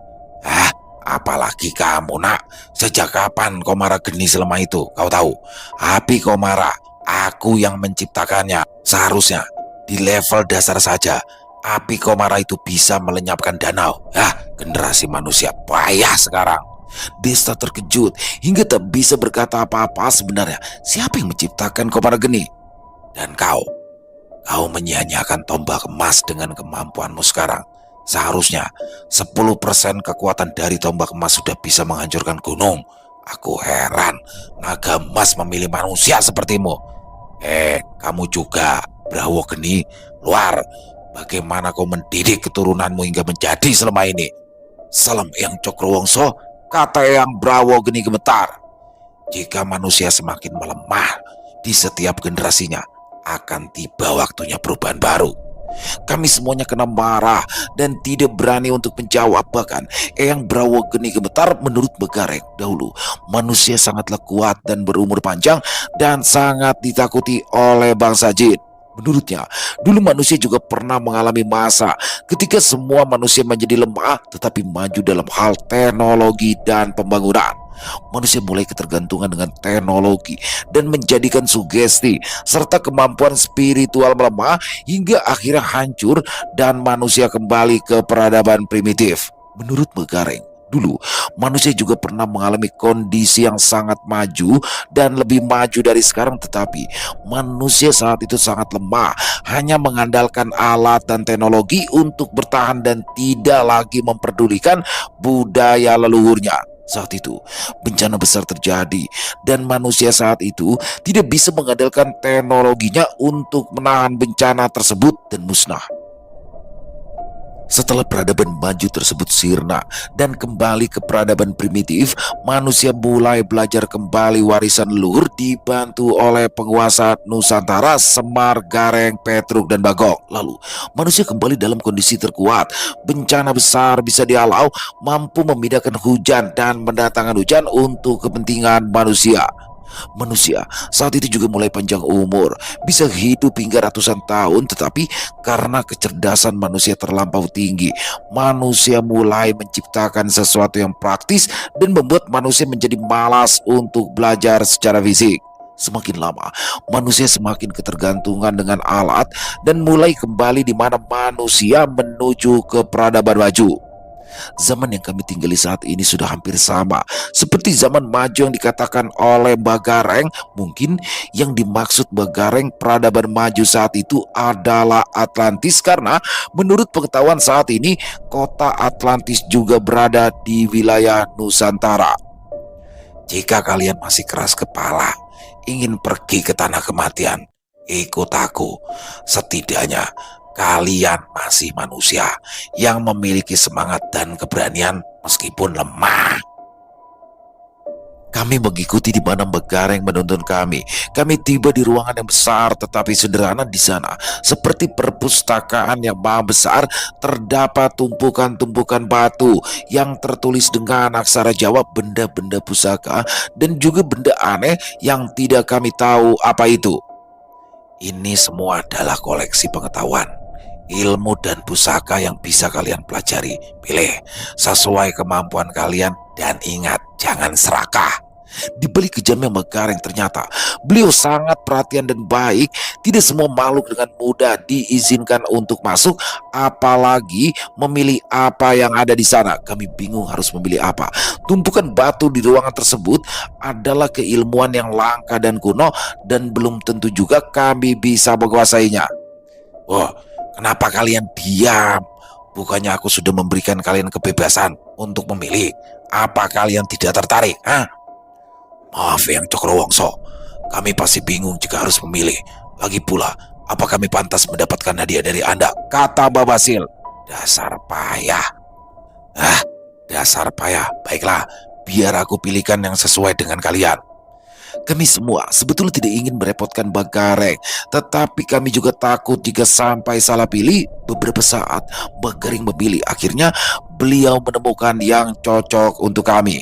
Apalagi kamu, Nak. Sejak kapan Komara geni selama itu? Kau tahu, api Komara, aku yang menciptakannya. Seharusnya di level dasar saja, api Komara itu bisa melenyapkan danau. Generasi manusia payah sekarang. Desta terkejut hingga tak bisa berkata apa-apa. Sebenarnya siapa yang menciptakan Komara geni? Dan kau menyia-nyiakan tombak emas dengan kemampuanmu sekarang. Seharusnya 10% kekuatan dari tombak emas sudah bisa menghancurkan gunung. Aku heran naga emas memilih manusia sepertimu. Kamu juga, Brawo Geni, luar. Bagaimana kau mendidik keturunanmu hingga menjadi selama ini? Salam Eyang Cokrowongso, kata Eyang Brawo Geni gemetar. Jika manusia semakin melemah di setiap generasinya, akan tiba waktunya perubahan baru. Kami semuanya kena marah dan tidak berani untuk menjawab. Bahkan Eyang Brawo Geni gemetar. Menurut Begareng, dahulu manusia sangatlah kuat dan berumur panjang dan sangat ditakuti oleh bangsa jin. Menurutnya, dulu manusia juga pernah mengalami masa ketika semua manusia menjadi lemah tetapi maju dalam hal teknologi dan pembangunan. Manusia mulai ketergantungan dengan teknologi dan menjadikan sugesti serta kemampuan spiritual melemah hingga akhirnya hancur dan manusia kembali ke peradaban primitif. Menurut Begareng, dulu manusia juga pernah mengalami kondisi yang sangat maju dan lebih maju dari sekarang, tetapi manusia saat itu sangat lemah, hanya mengandalkan alat dan teknologi untuk bertahan dan tidak lagi memperdulikan budaya leluhurnya. Saat itu bencana besar terjadi dan manusia saat itu tidak bisa mengandalkan teknologinya untuk menahan bencana tersebut dan musnah. Setelah peradaban maju tersebut sirna dan kembali ke peradaban primitif, manusia mulai belajar kembali warisan leluhur dibantu oleh penguasa Nusantara Semar, Gareng, Petruk, dan Bagong. Lalu manusia kembali dalam kondisi terkuat. Bencana besar bisa dihalau, mampu memindahkan hujan dan mendatangkan hujan untuk kepentingan manusia. Manusia saat itu juga mulai panjang umur, bisa hidup hingga ratusan tahun. Tetapi karena kecerdasan manusia terlampau tinggi, manusia mulai menciptakan sesuatu yang praktis dan membuat manusia menjadi malas untuk belajar secara fisik. Semakin lama, manusia semakin ketergantungan dengan alat dan mulai kembali di mana manusia menuju ke peradaban maju. Zaman yang kami tinggali saat ini sudah hampir sama seperti zaman maju yang dikatakan oleh Begareng. Mungkin yang dimaksud Begareng peradaban maju saat itu adalah Atlantis, karena menurut pengetahuan saat ini kota Atlantis juga berada di wilayah Nusantara. Jika kalian masih keras kepala ingin pergi ke tanah kematian, ikut aku. Setidaknya kalian masih manusia yang memiliki semangat dan keberanian meskipun lemah. Kami mengikuti di mana Mbak Gareng menuntun kami. Kami tiba di ruangan yang besar tetapi sederhana di sana. Seperti perpustakaan yang maha besar, terdapat tumpukan-tumpukan batu yang tertulis dengan aksara Jawa, benda-benda pusaka, dan juga benda aneh yang tidak kami tahu apa itu. Ini semua adalah koleksi pengetahuan, ilmu dan pusaka yang bisa kalian pelajari. Pilih sesuai kemampuan kalian dan ingat, jangan serakah. Di balik kejamnya Megareng, ternyata beliau sangat perhatian dan baik. Tidak semua makhluk dengan mudah diizinkan untuk masuk, apalagi memilih apa yang ada di sana. Kami bingung harus memilih apa. Tumpukan batu di ruangan tersebut adalah keilmuan yang langka dan kuno, dan belum tentu juga kami bisa menguasainya. Wah, kenapa kalian diam? Bukannya aku sudah memberikan kalian kebebasan untuk memilih? Apa kalian tidak tertarik? Maaf Yang Cokrowongsok, kami pasti bingung jika harus memilih. Lagi pula, apa kami pantas mendapatkan hadiah dari Anda? Kata Babasil. Dasar payah. Dasar payah. Baiklah, biar aku pilihkan yang sesuai dengan kalian. Kami semua sebetulnya tidak ingin merepotkan Bagareng, tetapi kami juga takut jika sampai salah pilih. Beberapa saat Bagareng memilih. Akhirnya beliau menemukan yang cocok untuk kami.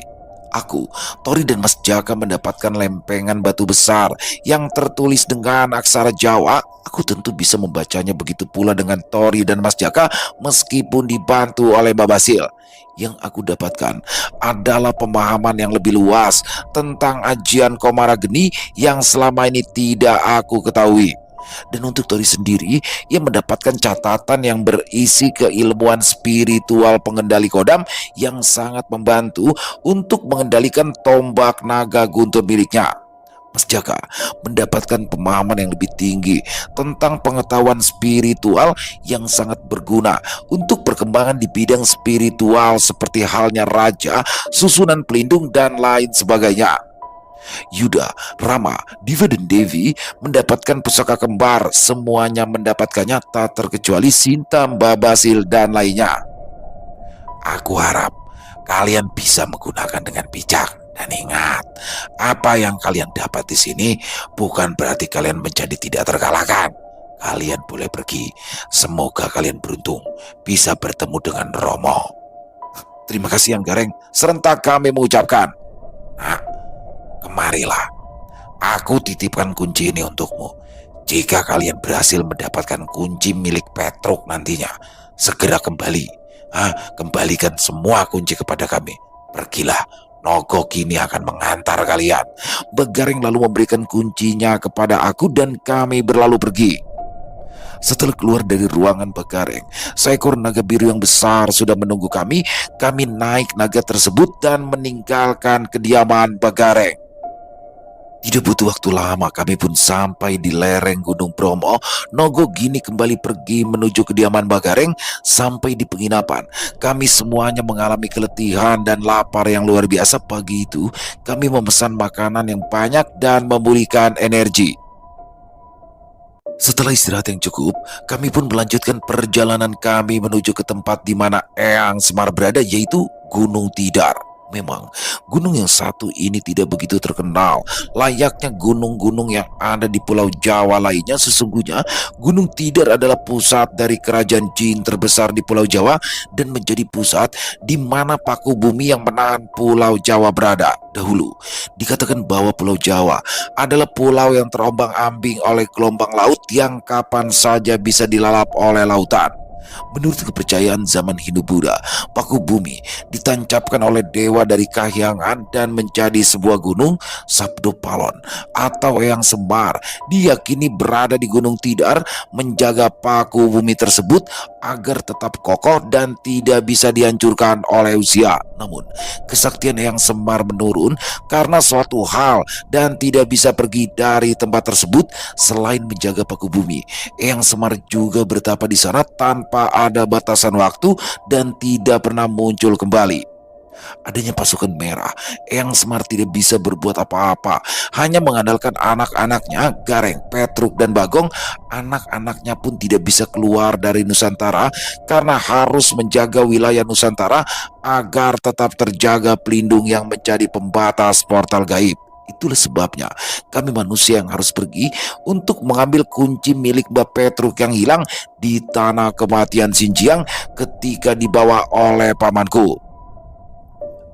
Aku, Tori, dan Mas Jaka mendapatkan lempengan batu besar yang tertulis dengan aksara Jawa. Aku tentu bisa membacanya, begitu pula dengan Tori dan Mas Jaka meskipun dibantu oleh Babasil. Yang aku dapatkan adalah pemahaman yang lebih luas tentang ajian Komarageni yang selama ini tidak aku ketahui. Dan untuk Tori sendiri, ia mendapatkan catatan yang berisi keilmuan spiritual pengendali kodam yang sangat membantu untuk mengendalikan tombak naga guntur miliknya. Mas Jaka mendapatkan pemahaman yang lebih tinggi tentang pengetahuan spiritual yang sangat berguna untuk perkembangan di bidang spiritual, seperti halnya raja, susunan pelindung, dan lain sebagainya. Yuda, Rama, Diva, dan Devi mendapatkan pusaka kembar. Semuanya mendapatkannya tak terkecuali Sinta, Babasil, dan lainnya. Aku harap kalian bisa menggunakan dengan bijak. Dan ingat, apa yang kalian dapat di sini bukan berarti kalian menjadi tidak terkalahkan. Kalian boleh pergi. Semoga kalian beruntung bisa bertemu dengan Romo. Terima kasih Yang Gareng. Serentak kami mengucapkan. Nah, kemarilah. Aku titipkan kunci ini untukmu. Jika kalian berhasil mendapatkan kunci milik Petruk nantinya, segera kembali. Kembalikan semua kunci kepada kami. Pergilah. Nogo kini akan mengantar kalian. Begaring lalu memberikan kuncinya kepada aku dan kami berlalu pergi. Setelah keluar dari ruangan Begareng, seekor naga biru yang besar sudah menunggu kami. Kami naik naga tersebut dan meninggalkan kediaman Begareng. Tidak butuh waktu lama, kami pun sampai di lereng Gunung Bromo. Nogo Gini kembali pergi menuju kediaman Bagareng. Sampai di penginapan, kami semuanya mengalami keletihan dan lapar yang luar biasa. Pagi itu, kami memesan makanan yang banyak dan memulihkan energi. Setelah istirahat yang cukup, kami pun melanjutkan perjalanan kami menuju ke tempat di mana Eyang Semar berada, yaitu Gunung Tidar. Memang, gunung yang satu ini tidak begitu terkenal. Layaknya gunung-gunung yang ada di Pulau Jawa lainnya, sesungguhnya Gunung Tidar adalah pusat dari kerajaan jin terbesar di Pulau Jawa dan menjadi pusat di mana paku bumi yang menahan Pulau Jawa berada. Dahulu, dikatakan bahwa Pulau Jawa adalah pulau yang terombang-ambing oleh gelombang laut yang kapan saja bisa dilalap oleh lautan. Menurut kepercayaan zaman Hindu-Buddha, paku bumi ditancapkan oleh dewa dari Kahyangan dan menjadi sebuah gunung. Sabdo Palon atau Eyang Semar diyakini berada di Gunung Tidar menjaga paku bumi tersebut agar tetap kokoh dan tidak bisa dihancurkan oleh usia. Namun, kesaktian Eyang Semar menurun karena suatu hal dan tidak bisa pergi dari tempat tersebut. Selain menjaga paku bumi, Eyang Semar juga bertapa di sana tanpa ada batasan waktu dan tidak pernah muncul kembali. Adanya pasukan merah, Eyang Semar tidak bisa berbuat apa-apa, hanya mengandalkan anak-anaknya, Gareng, Petruk, dan Bagong. Anak-anaknya pun tidak bisa keluar dari Nusantara karena harus menjaga wilayah Nusantara agar tetap terjaga pelindung yang menjadi pembatas portal gaib. Itulah sebabnya kami manusia yang harus pergi untuk mengambil kunci milik Mbak Petruk yang hilang di tanah kematian Xinjiang ketika dibawa oleh pamanku.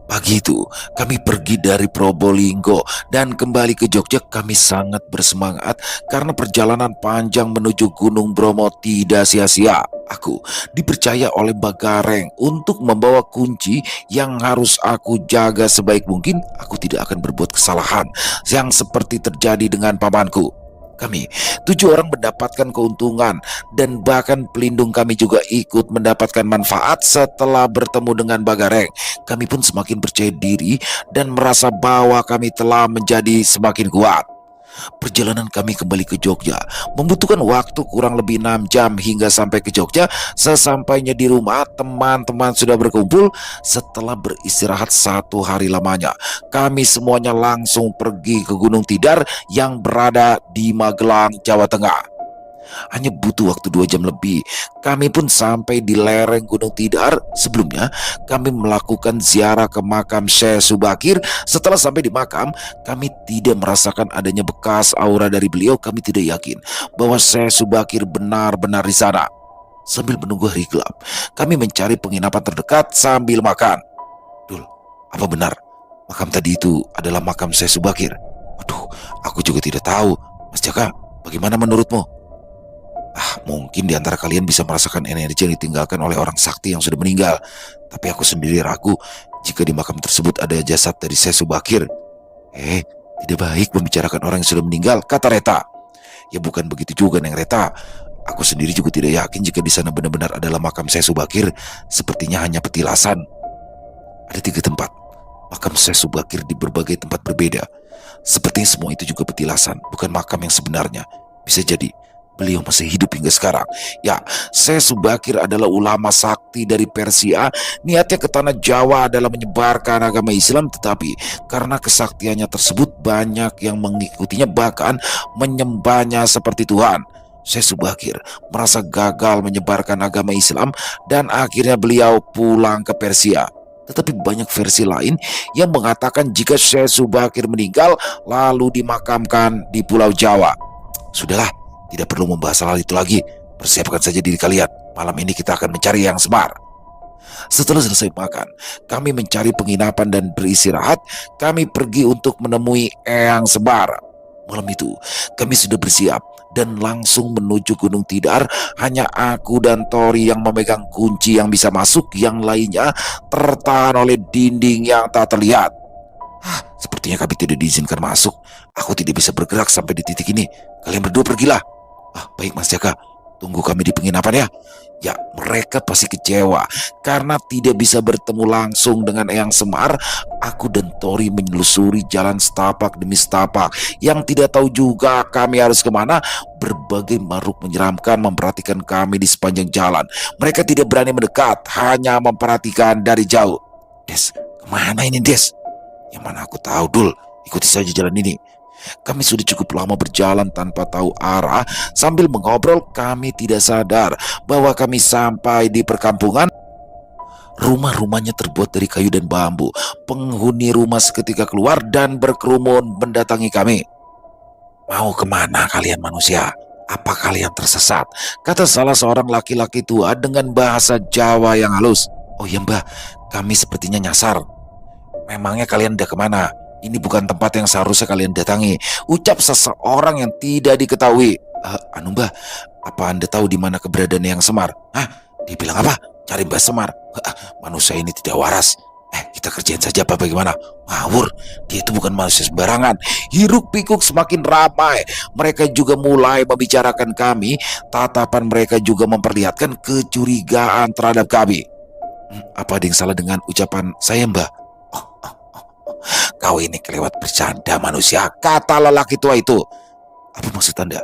Pagi itu, kami pergi dari Probolinggo dan kembali ke Jogja. Kami sangat bersemangat karena perjalanan panjang menuju Gunung Bromo tidak sia-sia. Aku dipercaya oleh Mbak Gareng untuk membawa kunci yang harus aku jaga sebaik mungkin. Aku tidak akan berbuat kesalahan yang seperti terjadi dengan pamanku. Kami 7 orang mendapatkan keuntungan dan bahkan pelindung kami juga ikut mendapatkan manfaat setelah bertemu dengan Bagareng. Kami pun semakin percaya diri dan merasa bahwa kami telah menjadi semakin kuat. Perjalanan kami kembali ke Jogja membutuhkan waktu kurang lebih 6 jam hingga sampai ke Jogja. Sesampainya di rumah, teman-teman sudah berkumpul. Setelah beristirahat 1 hari lamanya, kami semuanya langsung pergi ke Gunung Tidar yang berada di Magelang, Jawa Tengah. Hanya butuh waktu 2 jam lebih, kami pun sampai di lereng Gunung Tidar. Sebelumnya, kami melakukan ziarah ke makam Syekh Subakir. Setelah sampai di makam, kami tidak merasakan adanya bekas aura dari beliau. Kami tidak yakin bahwa Syekh Subakir benar-benar di sana. Sambil menunggu hari gelap, kami mencari penginapan terdekat sambil makan. Dul, apa benar makam tadi itu adalah makam Syekh Subakir? Waduh, aku juga tidak tahu. Mas Jaka, bagaimana menurutmu? Mungkin di antara kalian bisa merasakan energi yang ditinggalkan oleh orang sakti yang sudah meninggal. Tapi aku sendiri ragu jika di makam tersebut ada jasad dari Syekh Subakir. Tidak baik membicarakan orang yang sudah meninggal, kata Reta. Ya bukan begitu juga, Neng Reta. Aku sendiri juga tidak yakin jika di sana benar-benar adalah makam Syekh Subakir. Sepertinya hanya petilasan. Ada 3 tempat makam Syekh Subakir di berbagai tempat berbeda. Sepertinya semua itu juga petilasan, bukan makam yang sebenarnya. Bisa jadi beliau masih hidup hingga sekarang. Ya, Syekh Subakir adalah ulama sakti dari Persia. Niatnya ke tanah Jawa adalah menyebarkan agama Islam, tetapi karena kesaktiannya tersebut banyak yang mengikutinya, bahkan menyembahnya seperti Tuhan. Syekh Subakir merasa gagal menyebarkan agama Islam dan akhirnya beliau pulang ke Persia. Tetapi banyak versi lain yang mengatakan jika Syekh Subakir meninggal lalu dimakamkan di Pulau Jawa. Sudahlah, tidak perlu membahas hal itu lagi. Persiapkan saja diri kalian. Malam ini kita akan mencari Eyang Semar. Setelah selesai makan, kami mencari penginapan dan beristirahat. Kami pergi untuk menemui Eyang Semar. Malam itu, kami sudah bersiap dan langsung menuju Gunung Tidar. Hanya aku dan Tori yang memegang kunci yang bisa masuk. Yang lainnya tertahan oleh dinding yang tak terlihat. Sepertinya kami tidak diizinkan masuk. Aku tidak bisa bergerak sampai di titik ini. Kalian berdua pergilah. Baik Mas Jaka, tunggu kami di penginapan ya. Ya, mereka pasti kecewa karena tidak bisa bertemu langsung dengan Eyang Semar. Aku dan Tori menelusuri jalan setapak demi setapak yang tidak tahu juga kami harus kemana. Berbagai makhluk menyeramkan memperhatikan kami di sepanjang jalan. Mereka tidak berani mendekat, hanya memperhatikan dari jauh. Des, kemana ini Des? Yang mana aku tahu, Dul. Ikuti saja jalan ini. Kami sudah cukup lama berjalan tanpa tahu arah. Sambil mengobrol, kami tidak sadar bahwa kami sampai di perkampungan. Rumah-rumahnya terbuat dari kayu dan bambu. Penghuni rumah seketika keluar dan berkerumun mendatangi kami. Mau kemana kalian manusia? Apa kalian tersesat? Kata salah seorang laki-laki tua dengan bahasa Jawa yang halus. Oh iya Mbah, kami sepertinya nyasar. Memangnya kalian udah kemana? Ini bukan tempat yang seharusnya kalian datangi, ucap seseorang yang tidak diketahui. Mbah, apa Anda tahu di mana keberadaan Eyang Semar? Dia bilang apa? Cari Mbah Semar. Manusia ini tidak waras. Kita kerjain saja apa bagaimana? Ngawur, dia itu bukan manusia sembarangan. Hiruk pikuk semakin ramai. Mereka juga mulai membicarakan kami. Tatapan mereka juga memperlihatkan kecurigaan terhadap kami. Apa ada yang salah dengan ucapan saya Mbah? Kau ini kelewat bercanda manusia, kata lelaki tua itu. Apa maksud Anda?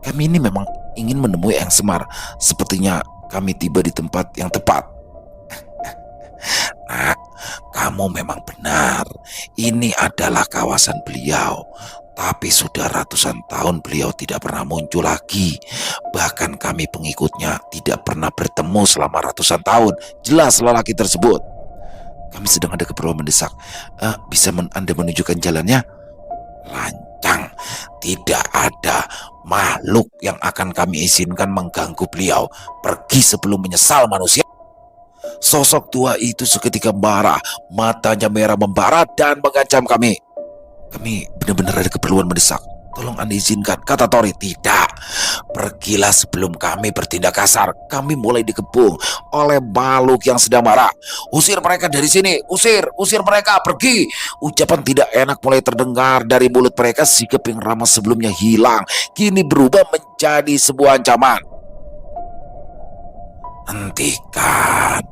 Kami ini memang ingin menemui Eyang Semar. Sepertinya kami tiba di tempat yang tepat. Nah, Kamu memang benar. Ini adalah kawasan beliau. Tapi sudah ratusan tahun beliau tidak pernah muncul lagi. Bahkan kami pengikutnya tidak pernah bertemu selama ratusan tahun. Jelas lelaki tersebut. Kami sedang ada keperluan mendesak. Bisa Anda menunjukkan jalannya? Lancang. Tidak ada makhluk yang akan kami izinkan mengganggu beliau. Pergi sebelum menyesal manusia. Sosok tua itu seketika marah. Matanya merah membara dan mengancam kami. Kami benar-benar ada keperluan mendesak. Tolong Anda izinkan, kata Tori. Tidak, pergilah sebelum kami bertindak kasar. Kami mulai dikepung oleh makhluk yang sedang marah. Usir mereka dari sini, usir mereka, pergi. Ucapan tidak enak mulai terdengar dari mulut mereka. Sikap yang ramah sebelumnya hilang, kini berubah menjadi sebuah ancaman. Hentikan,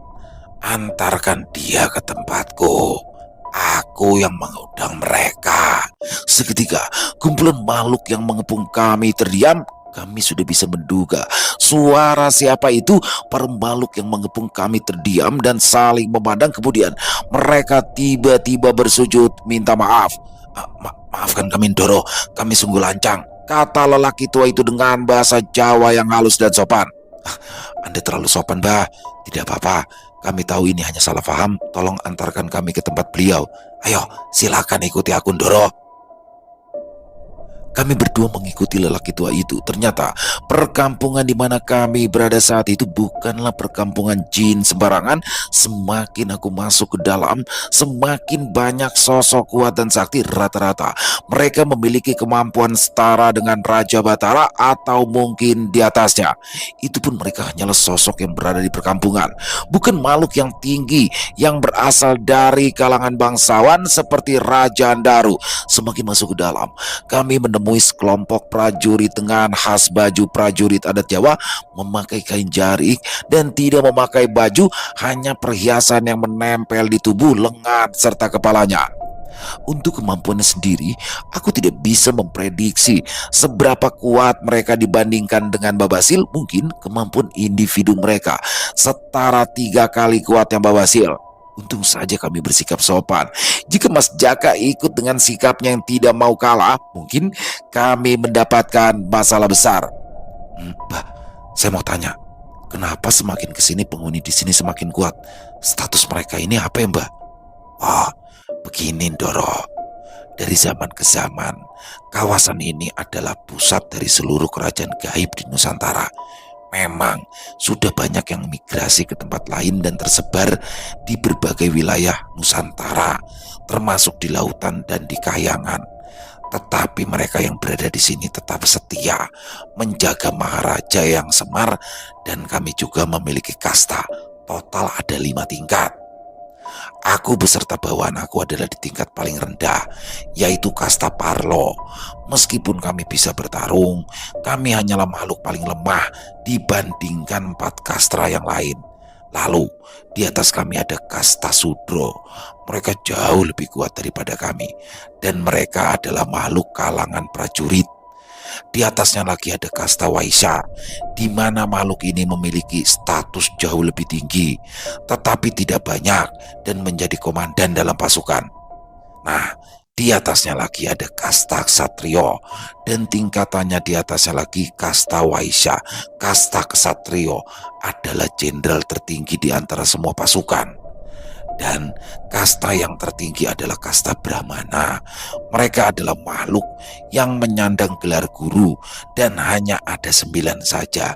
antarkan dia ke tempatku. Aku yang mengundang mereka. Seketika kumpulan makhluk yang mengepung kami terdiam. Kami sudah bisa menduga suara siapa itu. Para makhluk yang mengepung kami terdiam dan saling memandang. Kemudian mereka tiba-tiba bersujud minta maaf. Maafkan kami Ndoro, kami sungguh lancang, kata lelaki tua itu dengan bahasa Jawa yang halus dan sopan. Anda terlalu sopan, Mbah. Tidak apa-apa. Kami tahu ini hanya salah paham. Tolong antarkan kami ke tempat beliau. Ayo, silakan ikuti aku, Ndoro. Kami berdua mengikuti lelaki tua itu. Ternyata perkampungan di mana kami berada saat itu bukanlah perkampungan jin sembarangan. Semakin aku masuk ke dalam, semakin banyak sosok kuat dan sakti. Rata-rata mereka memiliki kemampuan setara dengan Raja Batara atau mungkin di atasnya. Itu pun mereka hanyalah sosok yang berada di perkampungan, bukan makhluk yang tinggi yang berasal dari kalangan bangsawan seperti Raja Andaru. Semakin masuk ke dalam, kami menemukan sekelompok prajurit dengan khas baju prajurit adat Jawa, memakai kain jarik dan tidak memakai baju, hanya perhiasan yang menempel di tubuh, lengan, serta kepalanya. Untuk kemampuannya sendiri, aku tidak bisa memprediksi seberapa kuat mereka dibandingkan dengan Babasil. Mungkin kemampuan individu mereka setara 3 kali kuatnya Babasil. Untung saja kami bersikap sopan. Jika Mas Jaka ikut dengan sikapnya yang tidak mau kalah, mungkin kami mendapatkan masalah besar. Mbah, saya mau tanya, kenapa semakin kesini penghuni di sini semakin kuat? Status mereka ini apa ya, Mbah? Begini, Ndoro. Dari zaman ke zaman, kawasan ini adalah pusat dari seluruh kerajaan gaib di Nusantara. Memang sudah banyak yang migrasi ke tempat lain dan tersebar di berbagai wilayah Nusantara, termasuk di lautan dan di kayangan. Tetapi mereka yang berada di sini tetap setia menjaga Maharaja yang semar, dan kami juga memiliki kasta. Total ada 5 tingkat. Aku beserta bawahan aku adalah di tingkat paling rendah, yaitu kasta Parlo. Meskipun kami bisa bertarung, kami hanyalah makhluk paling lemah dibandingkan 4 kasta yang lain. Lalu di atas kami ada kasta Sudro. Mereka jauh lebih kuat daripada kami, dan mereka adalah makhluk kalangan prajurit. Di atasnya lagi ada kasta Waisya, di mana makhluk ini memiliki status jauh lebih tinggi, tetapi tidak banyak dan menjadi komandan dalam pasukan. Nah, di atasnya lagi ada kasta Ksatrio, dan tingkatannya di atasnya lagi kasta Waisya. Kasta Ksatrio adalah jenderal tertinggi di antara semua pasukan. Dan kasta yang tertinggi adalah kasta Brahmana. Mereka adalah makhluk yang menyandang gelar guru, dan hanya ada 9 saja.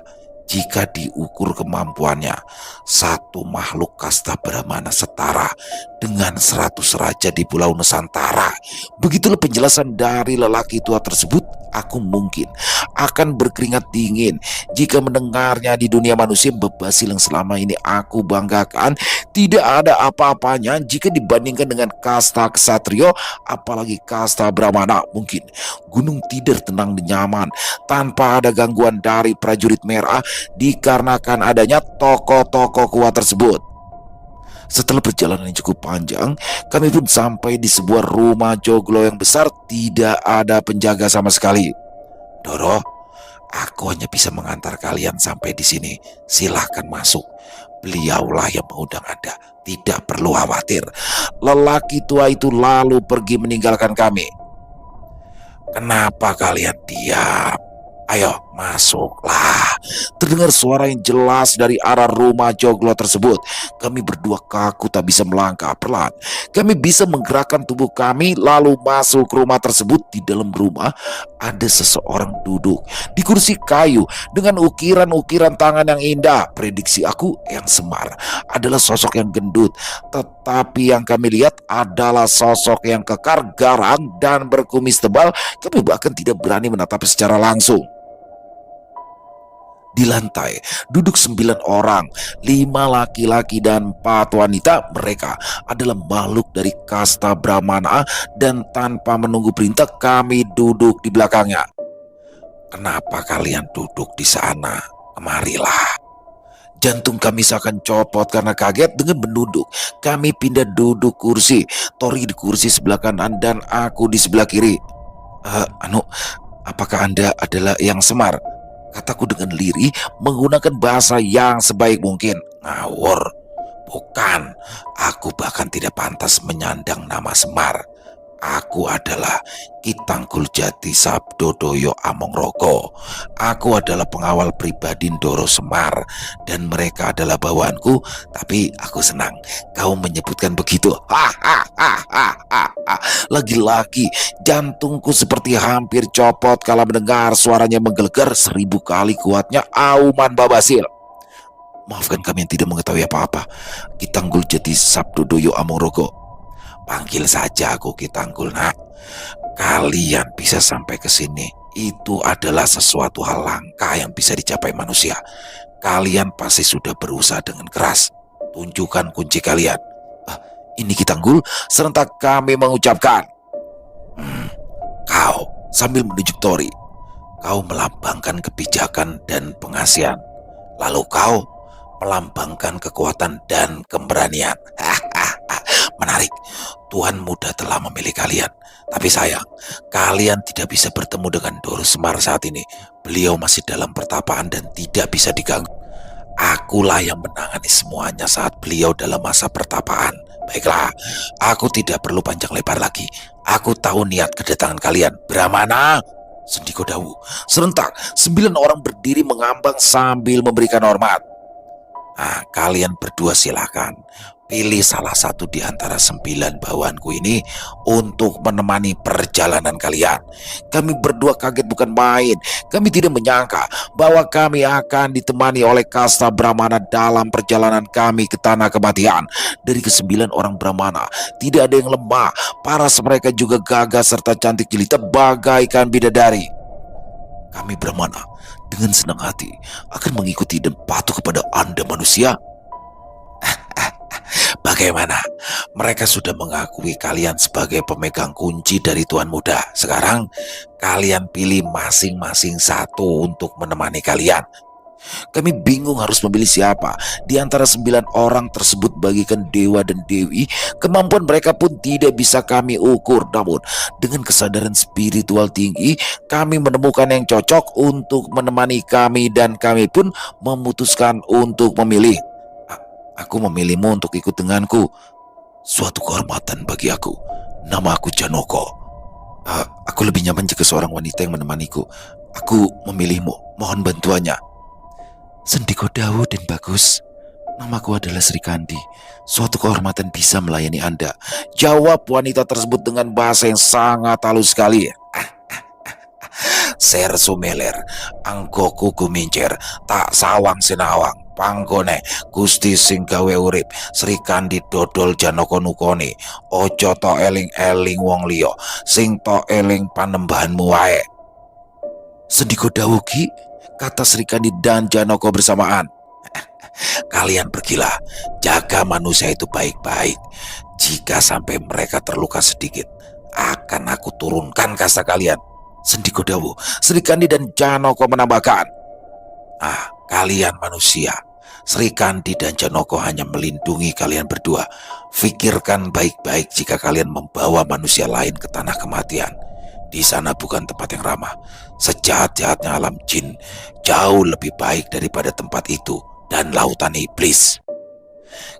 Jika diukur kemampuannya, satu makhluk kasta Brahmana setara dengan 100 raja di Pulau Nusantara. Begitulah penjelasan dari lelaki tua tersebut. Aku mungkin akan berkeringat dingin jika mendengarnya di dunia manusia. Babasil yang selama ini aku banggakan tidak ada apa-apanya jika dibandingkan dengan kasta Ksatrio, apalagi kasta Brahmana. Mungkin Gunung Tider tenang dan nyaman tanpa ada gangguan dari prajurit merah dikarenakan adanya tokoh-tokoh kuat tersebut. Setelah perjalanan yang cukup panjang, kami pun sampai di sebuah rumah joglo yang besar. Tidak ada penjaga sama sekali. Doro, Aku hanya bisa mengantar kalian sampai di sini. Silahkan masuk. Beliaulah yang mengundang Anda. Tidak perlu khawatir. Lelaki tua itu lalu pergi meninggalkan kami. Kenapa kalian diam? Ayo masuklah. Terdengar suara yang jelas dari arah rumah joglo tersebut. Kami berdua kaku tak bisa melangkah perlahan. Kami bisa menggerakkan tubuh kami lalu masuk rumah tersebut. Di dalam rumah ada seseorang duduk di kursi kayu dengan ukiran-ukiran tangan yang indah. Prediksi aku yang Semar adalah sosok yang gendut, tetapi yang kami lihat adalah sosok yang kekar, garang dan berkumis tebal. Kami bahkan tidak berani menatap secara langsung. Di lantai duduk 9 orang, 5 laki-laki dan 4 wanita. Mereka adalah makhluk dari kasta Brahmana dan tanpa menunggu perintah kami duduk di belakangnya. Kenapa kalian duduk di sana? Kemarilah. Jantung kami seakan copot karena kaget dengan menunduk. Kami pindah duduk kursi, Tori di kursi sebelah kanan dan aku di sebelah kiri. Apakah Anda adalah yang Semar? Kataku dengan lirih menggunakan bahasa yang sebaik mungkin. Ngawur. Bukan. Aku bahkan tidak pantas menyandang nama Semar. Aku adalah Ki Tanggul Jati Sabdodoyo Amongrogo. Aku adalah pengawal pribadi Ndoro Semar dan mereka adalah bawaanku. Tapi aku senang kau menyebutkan begitu. Lagi-lagi jantungku seperti hampir copot kala mendengar suaranya menggelegar 1000 kali kuatnya auman Babasil. Maafkan kami yang tidak mengetahui apa-apa. Ki Tanggul Jati Sabdodoyo Amongrogo. Panggil saja aku Ki Tanggul, nak. Kalian bisa sampai ke sini, itu adalah sesuatu hal langka yang bisa dicapai manusia. Kalian pasti sudah berusaha dengan keras. Tunjukkan kunci kalian. Ini Ki Tanggul, serentak kami mengucapkan. Kau, sambil menunjuk Tori, kau melambangkan kebijakan dan pengasihan. Lalu kau melambangkan kekuatan dan keberanian. Menarik, Tuhan Muda telah memilih kalian. Tapi sayang, kalian tidak bisa bertemu dengan Ndoro Semar saat ini. Beliau masih dalam pertapaan dan tidak bisa diganggu. Akulah yang menangani semuanya saat beliau dalam masa pertapaan. Baiklah, aku tidak perlu panjang lebar lagi. Aku tahu niat kedatangan kalian. Brahmana, Sendiko Dawu. Serentak, 9 orang berdiri mengambang sambil memberikan hormat. Kalian berdua silakan. Pilih salah satu di antara 9 bawaanku ini untuk menemani perjalanan kalian. Kami berdua kaget bukan main. Kami tidak menyangka bahwa kami akan ditemani oleh kasta Brahmana dalam perjalanan kami ke tanah kematian. Dari ke-9 orang Brahmana, tidak ada yang lemah. Paras mereka juga gagah serta cantik jelita bagaikan bidadari. Kami Brahmana dengan senang hati akan mengikuti dan patuh kepada Anda manusia. Bagaimana? Mereka sudah mengakui kalian sebagai pemegang kunci dari Tuan Muda. Sekarang kalian pilih masing-masing satu untuk menemani kalian. Kami bingung harus memilih siapa. Di antara 9 orang tersebut bagikan dewa dan dewi. Kemampuan mereka pun tidak bisa kami ukur. Namun dengan kesadaran spiritual tinggi, kami menemukan yang cocok untuk menemani kami. Dan kami pun memutuskan untuk memilih. Aku memilihmu untuk ikut denganku. Suatu kehormatan bagi aku. Nama aku Janoko. Aku lebih nyaman jika seorang wanita yang menemaniku. Aku memilihmu. Mohon bantuannya. Sendiko Dawu dan bagus. Namaku adalah Sri Kandi. Suatu kehormatan bisa melayani Anda. Jawab wanita tersebut dengan bahasa yang sangat halus sekali. Ser sumeler, anggoku gumincir, tak sawang sinawang. Panggone Gusti sing gawe urip, Sri Kandi dodol Janaka nukoni. Ojo to eling-eling wong liya, sing to eling panembahanmu wae. Sendiko Dawu Ki, kata Sri Kandi dan Janaka bersamaan. Kalian pergilah, jaga manusia itu baik-baik. Jika sampai mereka terluka sedikit, akan aku turunkan kasta kalian. Sendiko Dawu, Sri Kandi dan Janaka menambahkan. Kalian manusia, Sri Kandi dan Janaka hanya melindungi kalian berdua. Fikirkan baik-baik jika kalian membawa manusia lain ke tanah kematian. Di sana bukan tempat yang ramah. Sejahat-jahatnya alam jin jauh lebih baik daripada tempat itu dan lautan iblis.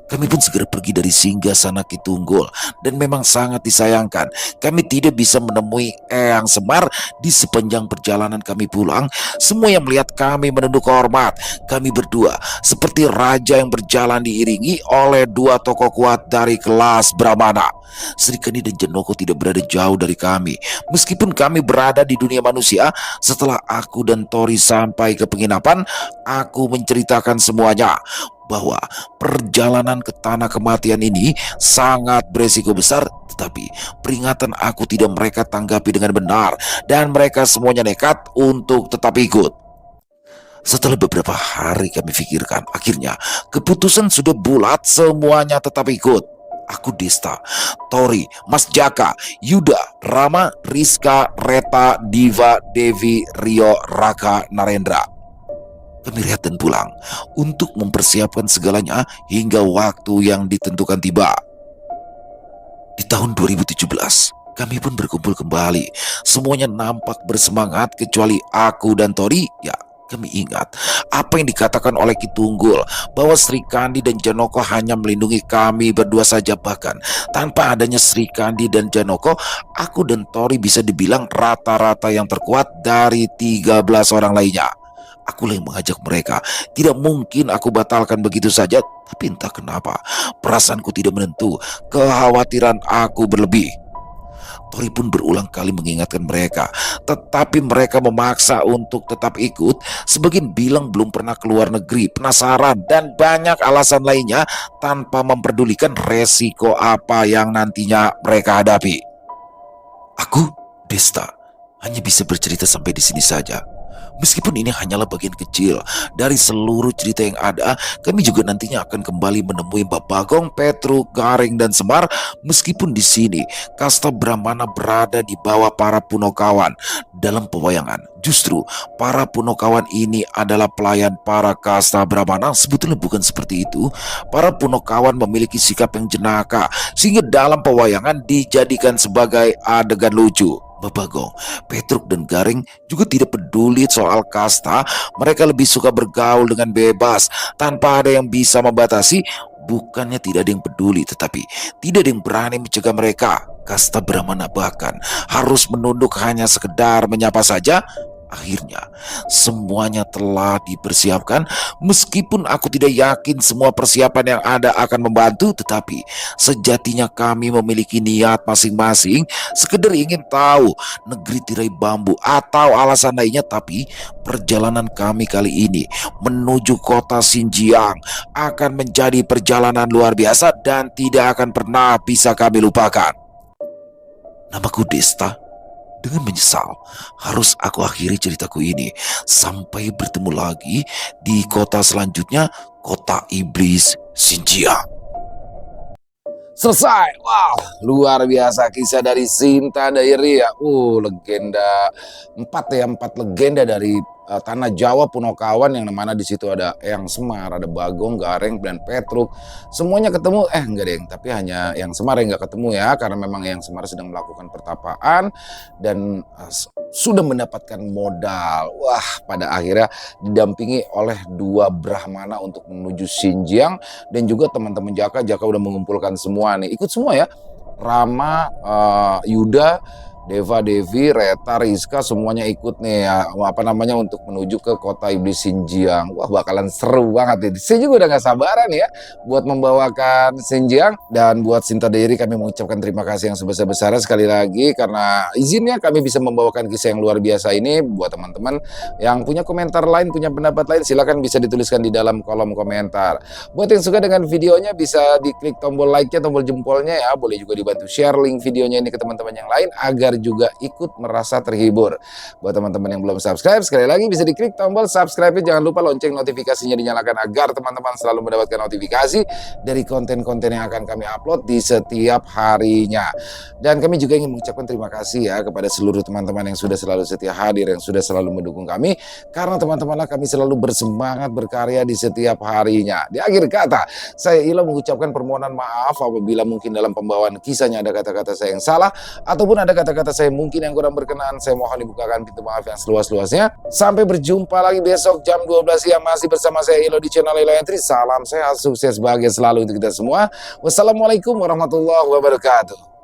Kami pun segera pergi dari singgasana Kitunggul dan memang sangat disayangkan kami tidak bisa menemui Eyang Semar di sepanjang perjalanan kami pulang. Semua yang melihat kami menunduk hormat. Kami berdua seperti raja yang berjalan diiringi oleh dua tokoh kuat dari kelas Brahmana. Sri Kandi dan Janoko tidak berada jauh dari kami. Meskipun kami berada di dunia manusia, setelah aku dan Tori sampai ke penginapan, aku menceritakan semuanya bahwa perjalanan ke tanah kematian ini sangat beresiko besar, tetapi peringatan aku tidak mereka tanggapi dengan benar dan mereka semuanya nekat untuk tetap ikut. Setelah beberapa hari kami pikirkan, akhirnya keputusan sudah bulat, semuanya tetap ikut. Aku, Desta, Tori, Mas Jaka, Yuda, Rama, Rizka, Reta, Diva, Devi, Rio, Raka, Narendra. Kami rehat dan pulang untuk mempersiapkan segalanya hingga waktu yang ditentukan tiba. Di tahun 2017, kami pun berkumpul kembali. Semuanya nampak bersemangat kecuali aku dan Tori. Ya, kami ingat apa yang dikatakan oleh Kitunggul bahwa Sri Kandi dan Janoko hanya melindungi kami berdua saja. Bahkan tanpa adanya Sri Kandi dan Janoko, aku dan Tori bisa dibilang rata-rata yang terkuat dari 13 orang lainnya. Akulah yang mengajak mereka. Tidak mungkin aku batalkan begitu saja. Tapi entah kenapa perasaanku tidak menentu. Kekhawatiran aku berlebih. Tori pun berulang kali mengingatkan mereka, tetapi mereka memaksa untuk tetap ikut. Sebagian bilang belum pernah keluar negeri, penasaran, dan banyak alasan lainnya tanpa memperdulikan resiko apa yang nantinya mereka hadapi. Aku, Desta, hanya bisa bercerita sampai di sini saja. Meskipun ini hanyalah bagian kecil dari seluruh cerita yang ada, kami juga nantinya akan kembali menemui Mbak Bagong, Petruk, Garing, dan Semar. Meskipun di sini kasta Brahmana berada di bawah para Punokawan. Dalam pewayangan, justru para Punokawan ini adalah pelayan para kasta Brahmana. Sebetulnya bukan seperti itu. Para Punokawan memiliki sikap yang jenaka, sehingga dalam pewayangan dijadikan sebagai adegan lucu. Mbak Bagong, Petruk, dan Garing juga tidak peduli soal kasta. Mereka lebih suka bergaul dengan bebas tanpa ada yang bisa membatasi. Bukannya tidak ada yang peduli, tetapi tidak ada yang berani mencegah mereka. Kasta Brahmana bahkan harus menunduk hanya sekedar menyapa saja. Akhirnya semuanya telah dipersiapkan. Meskipun aku tidak yakin semua persiapan yang ada akan membantu, tetapi sejatinya kami memiliki niat masing-masing, sekedar ingin tahu negeri tirai bambu atau alasan lainnya. Tapi perjalanan kami kali ini menuju kota Xinjiang akan menjadi perjalanan luar biasa dan tidak akan pernah bisa kami lupakan. Namaku Desta. Dengan menyesal, harus aku akhiri ceritaku ini. Sampai bertemu lagi di kota selanjutnya, kota iblis Xinjiang. Selesai. Wow, luar biasa kisah dari Sinta Diary ya. Legenda empat legenda dari tanah Jawa Punokawan, yang mana di situ ada Eyang Semar, ada Bagong, Gareng, dan Petruk. Semuanya ketemu, enggak deh, tapi hanya Eyang Semar yang enggak ketemu ya, karena memang Eyang Semar sedang melakukan pertapaan dan sudah mendapatkan modal. Wah, pada akhirnya didampingi oleh dua Brahmana untuk menuju Xinjiang, dan juga teman-teman Jaka udah mengumpulkan semua nih, ikut semua ya. Rama, Yuda, Deva, Devi, Reta, Rizka, semuanya ikut nih ya, untuk menuju ke kota iblis Xinjiang. Wah, bakalan seru banget nih. Saya juga udah gak sabaran ya buat membawakan Xinjiang. Dan buat Sinta Diary, kami mengucapkan terima kasih yang sebesar-besarnya sekali lagi karena izinnya kami bisa membawakan kisah yang luar biasa ini. Buat teman-teman yang punya komentar lain, punya pendapat lain, silakan bisa dituliskan di dalam kolom komentar. Buat yang suka dengan videonya, bisa diklik tombol like-nya, tombol jempolnya ya. Boleh juga dibantu share link videonya ini ke teman-teman yang lain agar juga ikut merasa terhibur. Buat teman-teman yang belum subscribe, sekali lagi bisa diklik tombol subscribe-nya. Jangan lupa lonceng notifikasinya dinyalakan agar teman-teman selalu mendapatkan notifikasi dari konten-konten yang akan kami upload di setiap harinya. Dan kami juga ingin mengucapkan terima kasih ya kepada seluruh teman-teman yang sudah selalu setia hadir, yang sudah selalu mendukung kami, karena teman-temanlah kami selalu bersemangat berkarya di setiap harinya. Di akhir kata, saya Ilo mengucapkan permohonan maaf apabila mungkin dalam pembawaan kisahnya ada kata-kata saya yang salah, ataupun ada kata-kata kata-kata saya mungkin yang kurang berkenan, saya mohon dibukakan pintu maaf yang seluas-luasnya. Sampai berjumpa lagi besok jam 12 siang masih bersama saya Elo di channel Elo Entry. Salam sehat, sukses, bahagia selalu untuk kita semua. Wassalamualaikum warahmatullahi wabarakatuh.